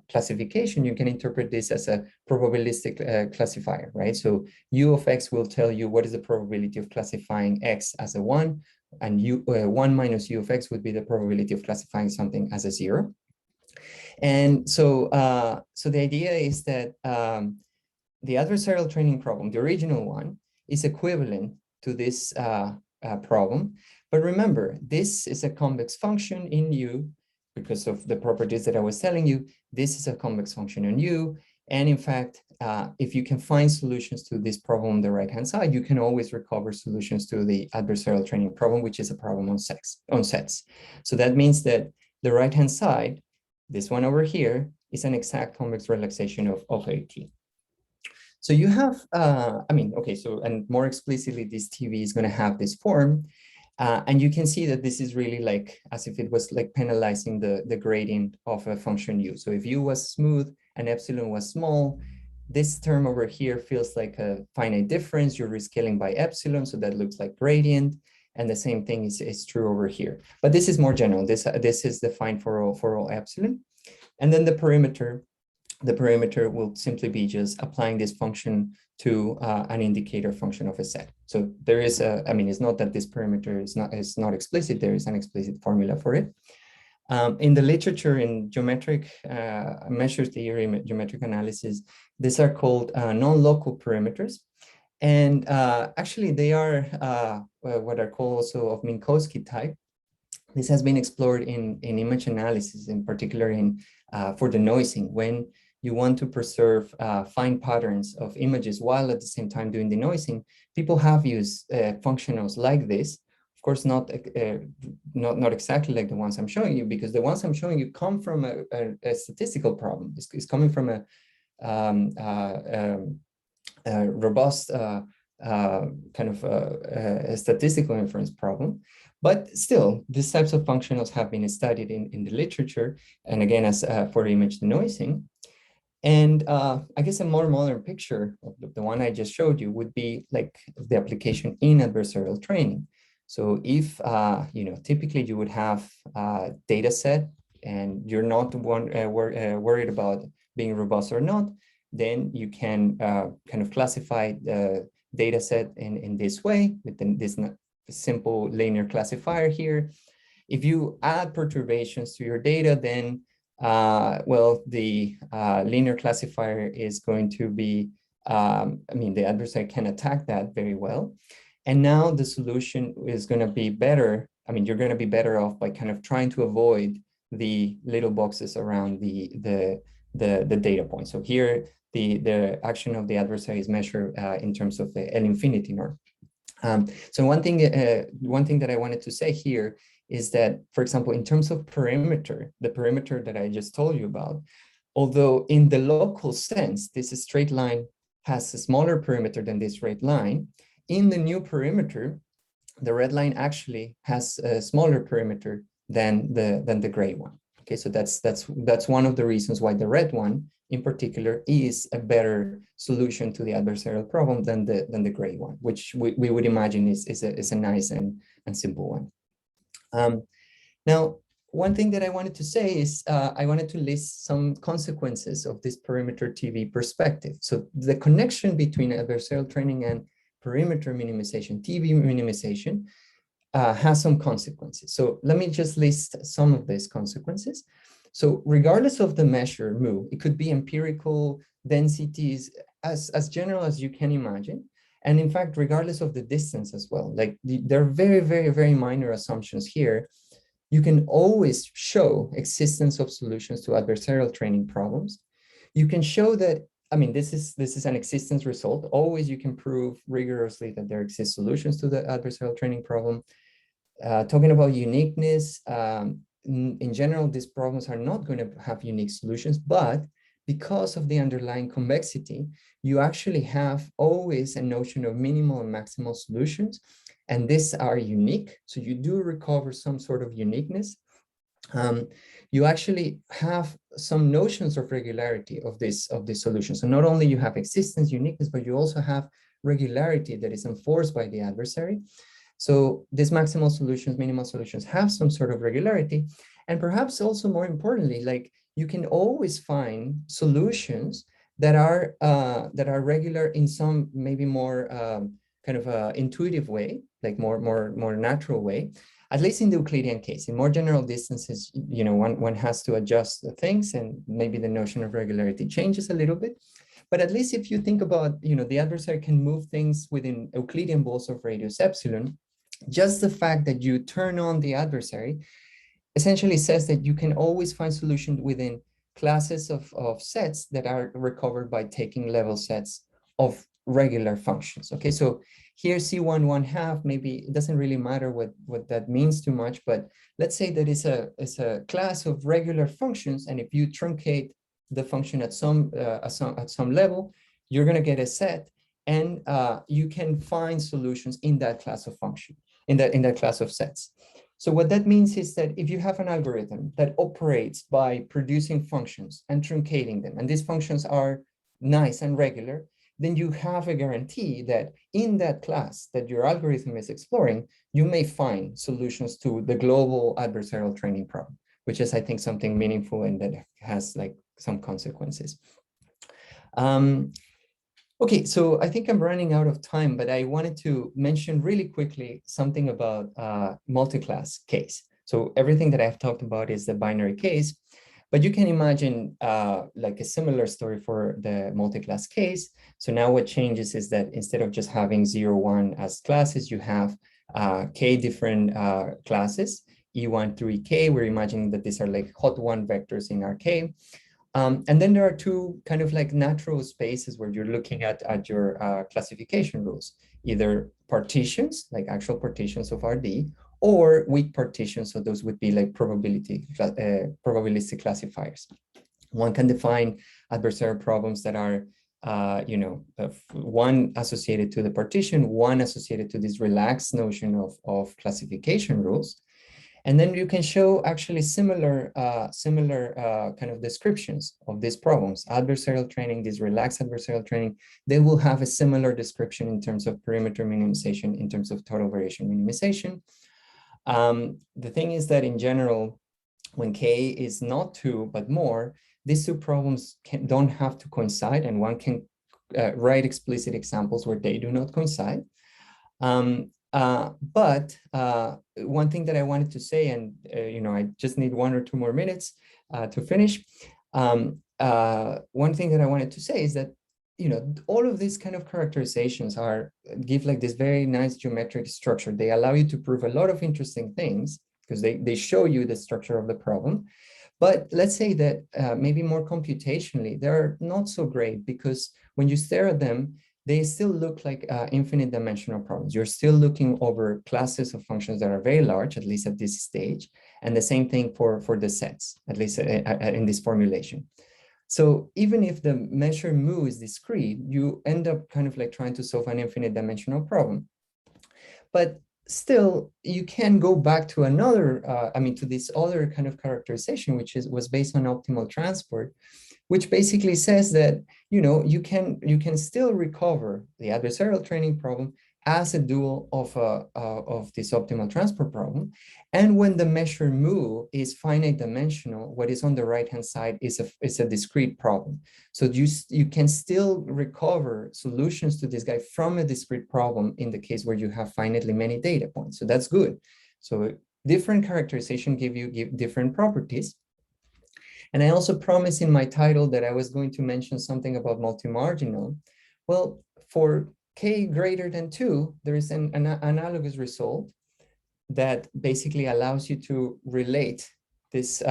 classification. You can interpret this as a probabilistic classifier, right? So u of x will tell you what is the probability of classifying x as a 1, and 1 minus u of x would be the probability of classifying something as a 0. And so, so the idea is that the adversarial training problem, the original one, is equivalent to this problem. But remember, this is a convex function in U because of the properties that I was telling you. This is a convex function in U. And in fact, if you can find solutions to this problem on the right-hand side, you can always recover solutions to the adversarial training problem, which is a problem on sets. So that means that the right-hand side, this one over here, is an exact convex relaxation of AT. So you have, I mean, okay, so, and more explicitly, this TV is going to have this form. And you can see that this is really like as if it was like penalizing the gradient of a function U. So if U was smooth and epsilon was small, this term over here feels like a finite difference. You're rescaling by epsilon, so that looks like gradient. And the same thing is true over here. But this is more general. This is defined for all epsilon. And then the perimeter will simply be just applying this function to an indicator function of a set. So there is a, I mean, it's not that this perimeter is not explicit. There is an explicit formula for it. In the literature, in geometric measures theory, geometric analysis, these are called non-local perimeters. And actually, they are what are called also of Minkowski type. This has been explored in image analysis, in particular for denoising, when you want to preserve fine patterns of images while at the same time doing denoising. People have used functionals like this. Of course, not exactly like the ones I'm showing you, because the ones I'm showing you come from a statistical problem. It's coming from a robust kind of a statistical inference problem. But still, these types of functionals have been studied in the literature, and again, as for image denoising. And I guess a more modern picture of the one I just showed you would be like the application in adversarial training. So if, you know, typically you would have a data set and you're not worried about being robust or not, then you can kind of classify the data set in this way with this simple linear classifier here. If you add perturbations to your data, then well, the linear classifier is going to be, I mean, the adversary can attack that very well. And now the solution is going to be better. I mean, you're going to be better off by kind of trying to avoid the little boxes around the data point. So here, the action of the adversary is measured in terms of the L infinity norm. So one thing that I wanted to say here is that, for example, in terms of perimeter, the perimeter that I just told you about, although in the local sense, this straight line has a smaller perimeter than this red line, in the new perimeter, the red line actually has a smaller perimeter than the gray one. Okay, so that's one of the reasons why the red one in particular is a better solution to the adversarial problem than the gray one, which we would imagine is a nice and simple one. Now, one thing that I wanted to say is I wanted to list some consequences of this perimeter TV perspective. So the connection between adversarial training and perimeter minimization, TV minimization, has some consequences. So let me just list some of these consequences. So regardless of the measure mu, it could be empirical densities as general as you can imagine. And in fact, regardless of the distance as well, like there are very, very, very minor assumptions here. You can always show existence of solutions to adversarial training problems. You can show that, I mean, this is an existence result. Always you can prove rigorously that there exist solutions to the adversarial training problem. Talking about uniqueness, in general, these problems are not going to have unique solutions, but because of the underlying convexity, you actually have always a notion of minimal and maximal solutions, and these are unique. So you do recover some sort of uniqueness. You actually have some notions of regularity of this solution. So not only you have existence, uniqueness, but you also have regularity that is enforced by the adversary. So these maximal solutions, minimal solutions have some sort of regularity. And perhaps also more importantly, like you can always find solutions that are regular in some maybe more kind of intuitive way, like more natural way, at least in the Euclidean case. In more general distances, you know, one has to adjust the things, and maybe the notion of regularity changes a little bit. But at least if you think about, you know, the adversary can move things within Euclidean balls of radius epsilon, just the fact that you turn on the adversary essentially says that you can always find solutions within classes of sets that are recovered by taking level sets of regular functions. Okay, so here C1 1/2, maybe it doesn't really matter what that means too much, but let's say that it's a class of regular functions, and if you truncate the function at some level, you're going to get a set, and you can find solutions in that class of function, in that class of sets. So what that means is that if you have an algorithm that operates by producing functions and truncating them, and these functions are nice and regular, then you have a guarantee that in that class that your algorithm is exploring, you may find solutions to the global adversarial training problem, which is, I think, something meaningful and that has like some consequences. Okay, so I think I'm running out of time, but I wanted to mention really quickly something about multi-class case. So everything that I've talked about is the binary case, but you can imagine like a similar story for the multi-class case. So now what changes is that instead of just having 0, 1 as classes, you have k different classes, E1 through Ek. We're imagining that these are like hot 1 vectors in Rk. And then there are two kind of like natural spaces where you're looking at your classification rules, either partitions, like actual partitions of Rd, or weak partitions. So those would be like probabilistic classifiers. One can define adversarial problems that are, you know, one associated to the partition, one associated to this relaxed notion of classification rules. And then you can show actually similar kind of descriptions of these problems. Adversarial training, this relaxed adversarial training, they will have a similar description in terms of perimeter minimization, in terms of total variation minimization. The thing is that in general, when K is not 2, but more, these two problems don't have to coincide, and one can write explicit examples where they do not coincide. But one thing that I wanted to say, and you know, I just need 1 or 2 more minutes to finish. One thing that I wanted to say is that all of these kind of characterizations give like this very nice geometric structure. They allow you to prove a lot of interesting things because they show you the structure of the problem. But let's say that maybe more computationally, they're not so great because when you stare at them, they still look like infinite dimensional problems. You're still looking over classes of functions that are very large, at least at this stage. And the same thing for the sets, at least in this formulation. So even if the measure mu is discrete, you end up kind of like trying to solve an infinite dimensional problem. But still, you can go back to another, to this other kind of characterization, which was based on optimal transport, which basically says that, you can still recover the adversarial training problem as a dual of this optimal transport problem. And when the measure mu is finite dimensional, what is on the right-hand side is a discrete problem. So you can still recover solutions to this guy from a discrete problem in the case where you have finitely many data points. So that's good. So different characterization give different properties. And I also promised in my title that I was going to mention something about multimarginal. Well, for k greater than 2, there is an analogous result that basically allows you to relate this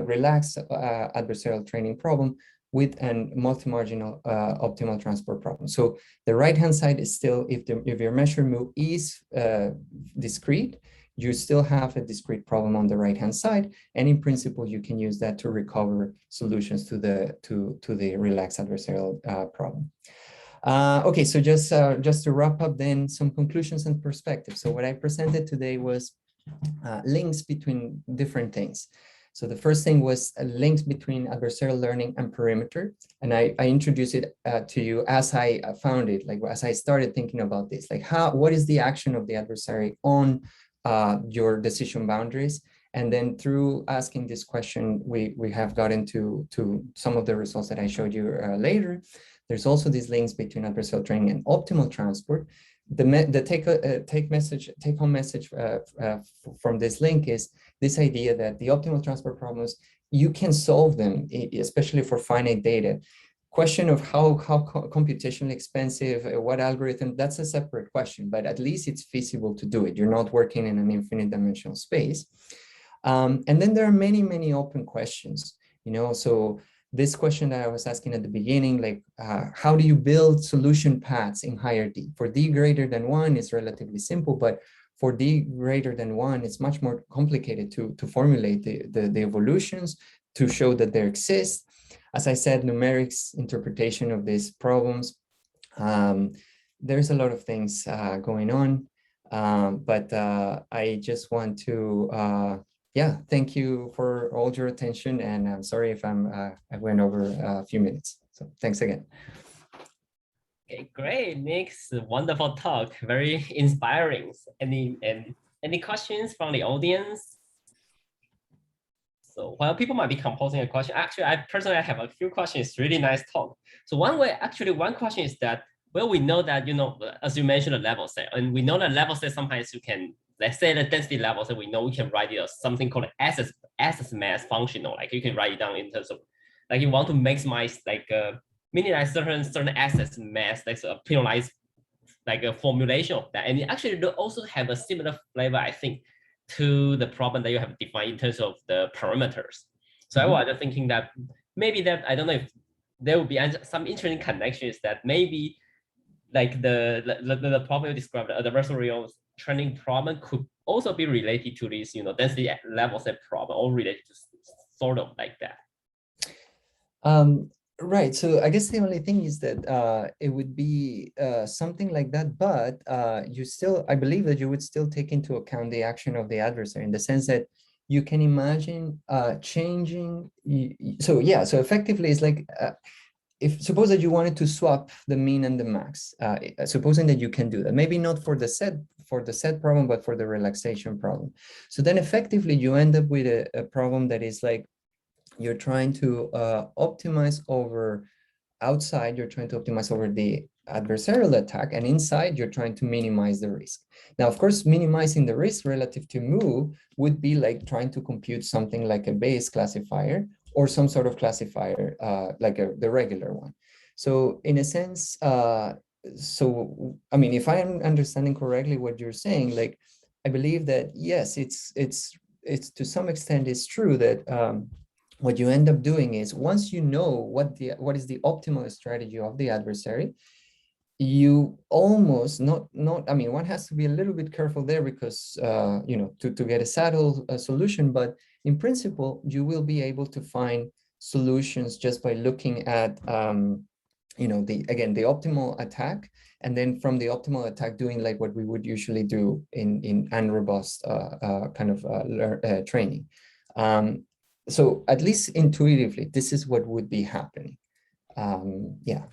relaxed adversarial training problem with an multimarginal optimal transport problem. So the right-hand side is still, if your measure mu is discrete, you still have a discrete problem on the right-hand side, and in principle, you can use that to recover solutions to the relaxed adversarial problem. Okay, so just to wrap up then, some conclusions and perspectives. So what I presented today was links between different things. So the first thing was links between adversarial learning and perimeter. And I introduced it to you as I found it, like as I started thinking about this, like what is the action of the adversary on your decision boundaries? And then through asking this question, we have gotten to some of the results that I showed you later. There's also these links between adversarial training and optimal transport. The take-home message from this link is this idea that the optimal transport problems, you can solve them, especially for finite data. Question of how computationally expensive, what algorithm, that's a separate question, but at least it's feasible to do it. You're not working in an infinite dimensional space. And then there are many, many open questions, so this question that I was asking at the beginning, like how do you build solution paths in higher D? For D greater than 1, it's relatively simple, but for D greater than 1, it's much more complicated to formulate the evolutions, to show that there exist. As I said, numerics interpretation of these problems. There's a lot of things going on, but I just want to thank you for all your attention, and I'm sorry if I went over a few minutes. So thanks again. Okay, great, Nick. Wonderful talk, very inspiring. Any questions from the audience? So while people might be composing a question, actually, I personally have a few questions. It's really nice talk. So one question is that, well, we know that, as you mentioned, the level set, and we know that level set sometimes you can, let's say the density level set, we know we can write it as something called access mass functional. Like you can write it down in terms of, like you want to maximize, like minimize certain access mass, like a penalize, like a formulation of that. And it actually also have a similar flavor, I think, to the problem that you have defined in terms of the parameters. So I was thinking that maybe that, I don't know if there will be some interesting connections that maybe like the problem you described, the adversarial training problem could also be related to this, density level set problem, or related to sort of like that. Right. So I guess the only thing is that it would be something like that, but I believe that you would still take into account the action of the adversary, in the sense that you can imagine changing. So effectively it's like, suppose that you wanted to swap the mean and the max, supposing that you can do that, maybe not for the set problem, but for the relaxation problem. So then effectively you end up with a problem that is like, you're trying to optimize over outside, you're trying to optimize over the adversarial attack, and inside you're trying to minimize the risk. Now, of course, minimizing the risk relative to mu would be like trying to compute something like a Bayes classifier or some sort of classifier like the regular one. So in a sense, so I mean, if I'm understanding correctly what you're saying, like I believe that yes, it's to some extent it's true that what you end up doing is once you know what is the optimal strategy of the adversary, you almost not I mean, one has to be a little bit careful there because you know, to get a saddle solution, but in principle you will be able to find solutions just by looking at you know, the optimal attack, and then from the optimal attack doing like what we would usually do in unrobust kind of training. So at least intuitively, this is what would be happening. Yeah.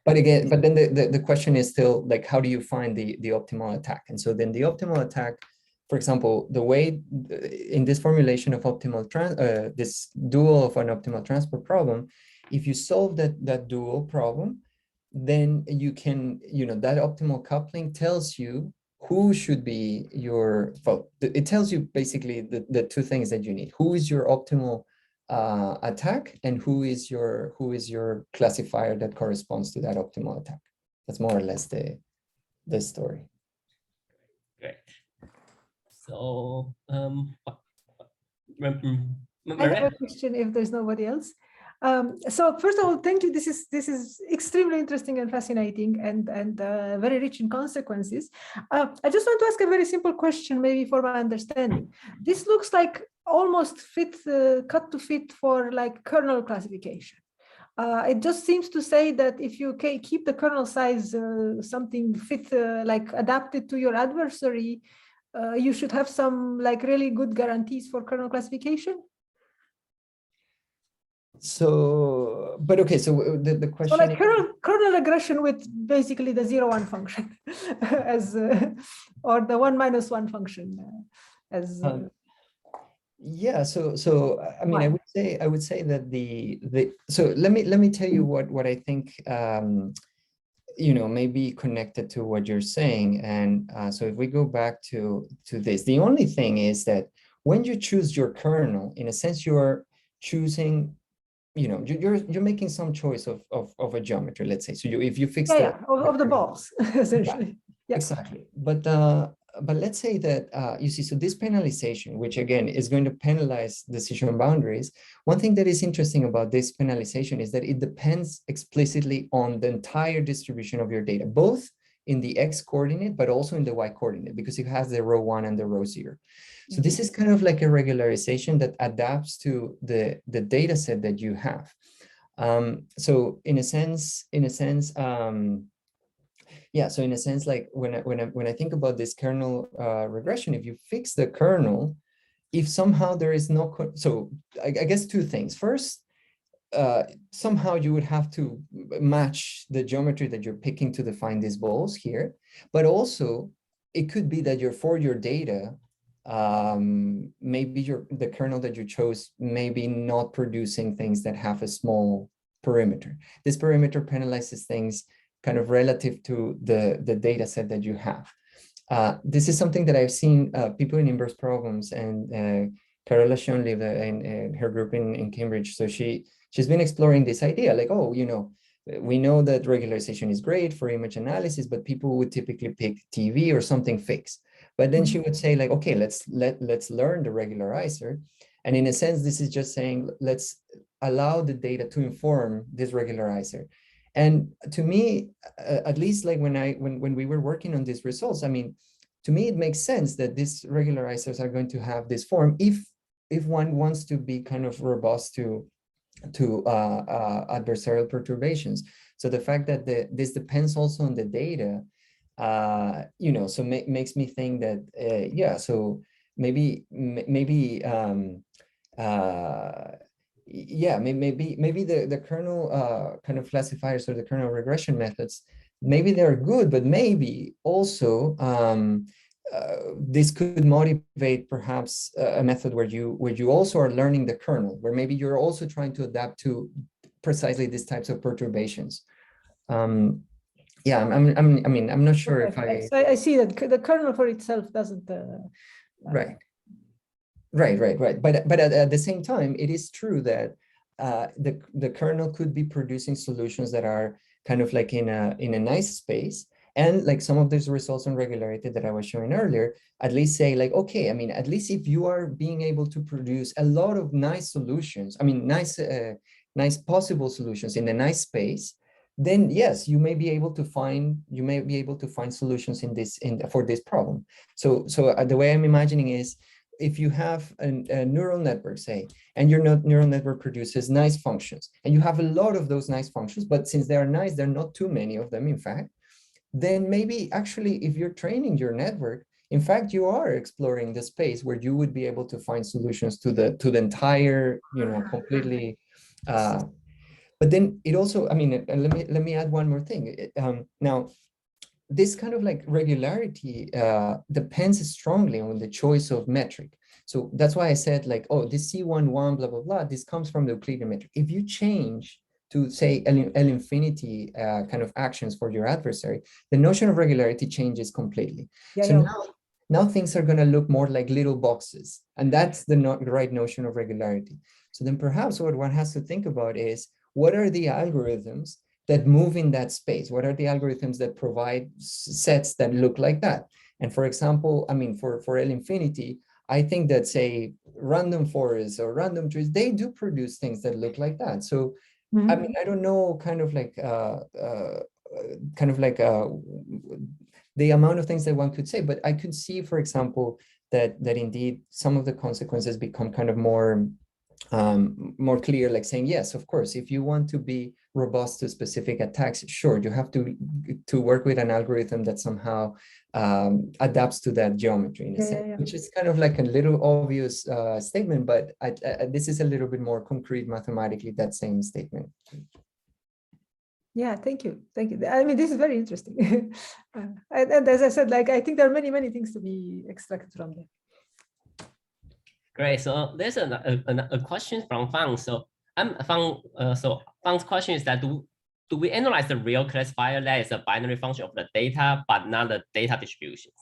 But again, but then the question is still like, how do you find the optimal attack? And so then the optimal attack, for example, the way in this formulation of optimal this dual of an optimal transport problem, if you solve that dual problem, then you can, you know, that optimal coupling tells you who should be your, well, it tells you basically the two things that you need. Who is your optimal attack, and who is your classifier that corresponds to that optimal attack. That's more or less the story. Great. So I have a question if there's nobody else. So first of all, thank you. This is extremely interesting and fascinating and very rich in consequences. I just want to ask a very simple question, maybe for my understanding. This looks like almost cut to fit for like kernel classification. It just seems to say that if you keep the kernel size something fit like adapted to your adversary, you should have some like really good guarantees for kernel classification. So, but okay, so the question. So like kernel regression with basically the 0-1 function as or the 1-1 function as. Yeah, so I mean, I would say that so let me tell you what I think you know, may be connected to what you're saying. And so if we go back to this, the only thing is that when you choose your kernel, in a sense, you are choosing, you know, you're making some choice of a geometry, let's say. So if you fix of the balls, essentially. Yeah, exactly. But let's say that you see, so this penalization, which again is going to penalize decision boundaries. One thing that is interesting about this penalization is that it depends explicitly on the entire distribution of your data, both in the X coordinate, but also in the Y coordinate, because it has the row 1 and the row 0. So this is kind of like a regularization that adapts to the data set that you have. So in a sense, yeah, so in a sense, like when I think about this kernel regression, if you fix the kernel, if somehow there is no, so I guess two things. First, somehow you would have to match the geometry that you're picking to define these balls here, but also it could be that for your data, maybe the kernel that you chose maybe not producing things that have a small perimeter. This perimeter penalizes things kind of relative to the data set that you have. This is something that I've seen people in inverse problems, and Carola Schoenlieb in her group in Cambridge. So she's been exploring this idea, like, oh, you know, we know that regularization is great for image analysis, but people would typically pick TV or something fixed. But then she would say, like, okay, let's learn the regularizer. And in a sense, this is just saying, let's allow the data to inform this regularizer. And to me, at least like when we were working on these results, I mean, to me, it makes sense that these regularizers are going to have this form if one wants to be kind of robust to adversarial perturbations. So the fact that this depends also on the data, you know, so makes me think that, yeah, so maybe yeah, maybe the kernel kind of classifiers or the kernel regression methods, maybe they're good, but maybe also this could motivate perhaps a method where you also are learning the kernel, where maybe you're also trying to adapt to precisely these types of perturbations. Yeah, I mean, I'm not sure if So I see that the kernel for itself doesn't. Right. But at the same time, it is true that the kernel could be producing solutions that are kind of like in a nice space. And like some of these results on regularity that I was showing earlier, at least say like, okay, I mean, at least if you are being able to produce a lot of nice solutions, I mean, nice possible solutions in a nice space, then yes, you may be able to find solutions for this problem. So the way I'm imagining is, if you have a neural network, say, and your neural network produces nice functions, and you have a lot of those nice functions, but since they are nice, there are not too many of them, in fact, then maybe actually if you're training your network, in fact, you are exploring the space where you would be able to find solutions to the entire, completely. But then it also, I mean, let me add one more thing. Now, this kind of like regularity depends strongly on the choice of metric. So that's why I said like, oh, this C11, blah, blah, blah, this comes from the Euclidean metric. If you change to say L infinity kind of actions for your adversary, the notion of regularity changes completely. Now things are going to look more like little boxes, and that's the right notion of regularity. So then perhaps what one has to think about is, what are the algorithms that move in that space? What are the algorithms that provide sets that look like that? And for example, I mean, for L infinity, I think that, say, random forests or random trees, they do produce things that look like that. So, I mean, I don't know, kind of like the amount of things that one could say, but I could see, for example, that indeed some of the consequences become kind of more clear, like saying, yes, of course, if you want to be robust to specific attacks, sure, you have to work with an algorithm that somehow adapts to that geometry in a sense, which is kind of like a little obvious statement, but this is a little bit more concrete mathematically, that same statement. Yeah, thank you. Thank you. I mean, this is very interesting. And as I said, like, I think there are many things to be extracted from there. Great. So there's a question from Fang. So Fang's question is that, do we analyze the real classifier that is a binary function of the data, but not the data distributions?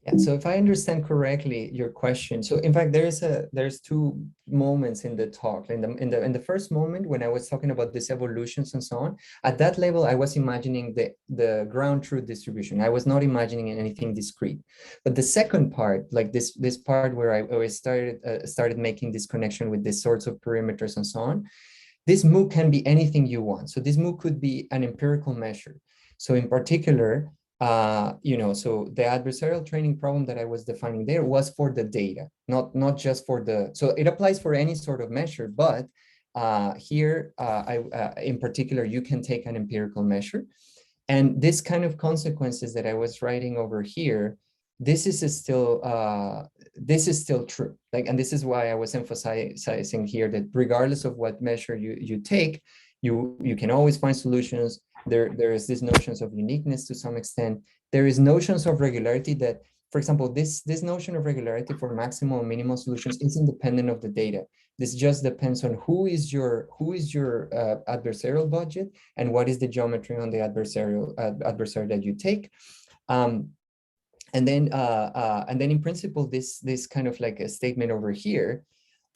Yeah, so if I understand correctly your question, so in fact there's two moments in the talk. In the first moment, when I was talking about these evolutions and so on, at that level I was imagining the ground truth distribution. I was not imagining anything discrete. But the second part, like this part where I started making this connection with these sorts of perimeters and so on, this MOOC can be anything you want. So this MOOC could be an empirical measure. So in particular, so the adversarial training problem that I was defining there was for the data, not just for so it applies for any sort of measure, but here, in particular, you can take an empirical measure. And this kind of consequences that I was writing over here, this is still true. Like, and this is why I was emphasizing here that regardless of what measure you take, you can always find solutions. There is these notions of uniqueness to some extent. There is notions of regularity that, for example, this notion of regularity for maximal and minimal solutions is independent of the data. This just depends on who is your adversarial budget and what is the geometry on the adversary that you take. And then in principle, this kind of like a statement over here,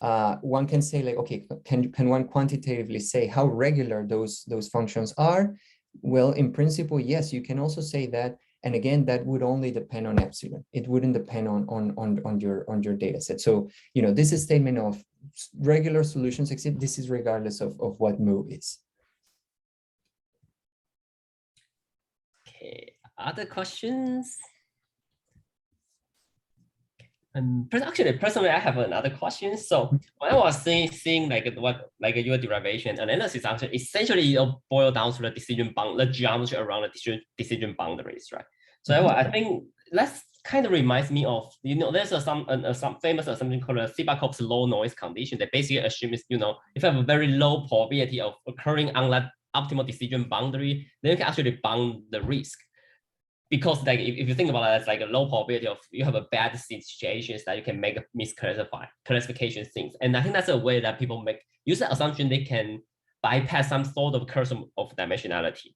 one can say like, okay, can one quantitatively say how regular those functions are? Well, in principle, yes, you can also say that. And again, that would only depend on epsilon. It wouldn't depend on your data set. So, this is a statement of regular solutions, except this is regardless of what MOO is. Okay, other questions? Personally, I have another question. So when I was seeing like your derivation analysis, actually essentially boil down to the geometry around the decision boundaries, right? So I think that kind of reminds me of, there's some famous assumption called a Sivakhov's low noise condition that basically assumes, if you have a very low probability of occurring on that optimal decision boundary, then you can actually bound the risk. Because like if you think about it, it's like a low probability of you have a bad situations that you can make classification things. And I think that's a way that people use the assumption they can bypass some sort of curse of dimensionality.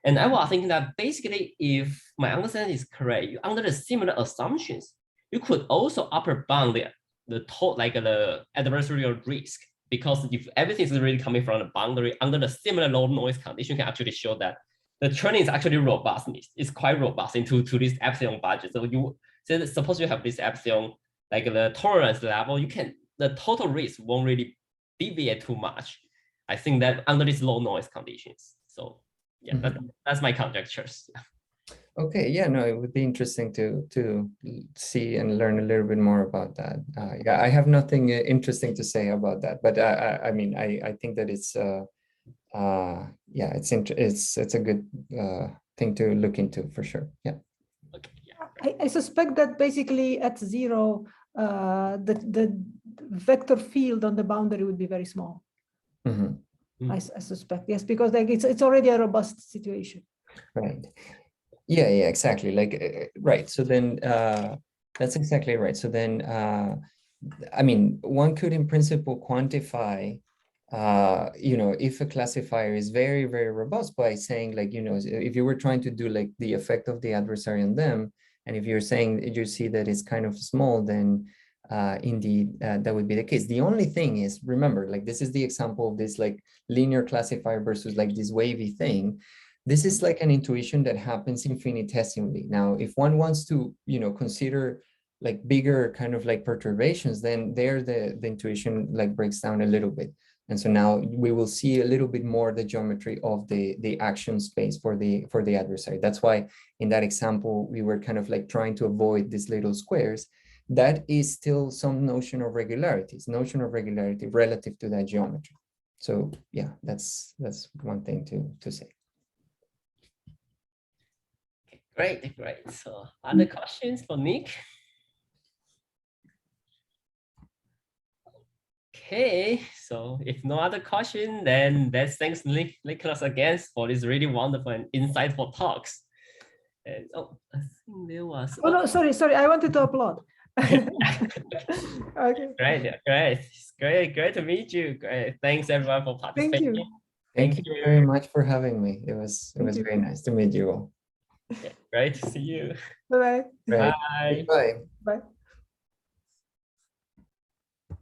And I was thinking that basically, if my understanding is correct, under the similar assumptions, you could also upper bound the adversarial risk because if everything is really coming from the boundary under the similar low noise condition, can actually show that the training is actually robust. It's quite robust into this epsilon budget. So suppose you have this epsilon, like the tolerance level, the total risk won't really deviate too much. I think that under these low noise conditions. So yeah, that's my conjectures. Okay, yeah, no, it would be interesting to see and learn a little bit more about that. Yeah, I have nothing interesting to say about that, but I mean, I think that it's yeah, it's a good thing to look into for sure. Yeah. Okay, yeah. I suspect that basically at 0, the vector field on the boundary would be very small. I suspect, yes, because like it's already a robust situation. Right. Yeah, exactly. Like, right. So then that's exactly right. So then, I mean, one could in principle quantify, if a classifier is very, very robust by saying like, if you were trying to do like the effect of the adversary on them, and if you're saying you see that it's kind of small, then indeed, that would be the case. The only thing is, remember, like this is the example of this like linear classifier versus like this wavy thing. This is like an intuition that happens infinitesimally. Now, if one wants to, consider like bigger kind of like perturbations, then there the intuition like breaks down a little bit. And so now we will see a little bit more the geometry of the action space for the adversary. That's why in that example, we were kind of like trying to avoid these little squares. That is still some notion of regularity relative to that geometry. So yeah, that's one thing to say. Great. So other questions for Nick? Okay, so if no other question, then let's thanks Nicolas again for this really wonderful and insightful talks. And I think there was. Oh no, sorry, I wanted to applaud. Okay. Great to meet you. Great. Thanks everyone for participating. Thank you very much for having me. It was very nice to meet you all. Okay, great to see you. Bye-bye. Bye. Bye. Bye.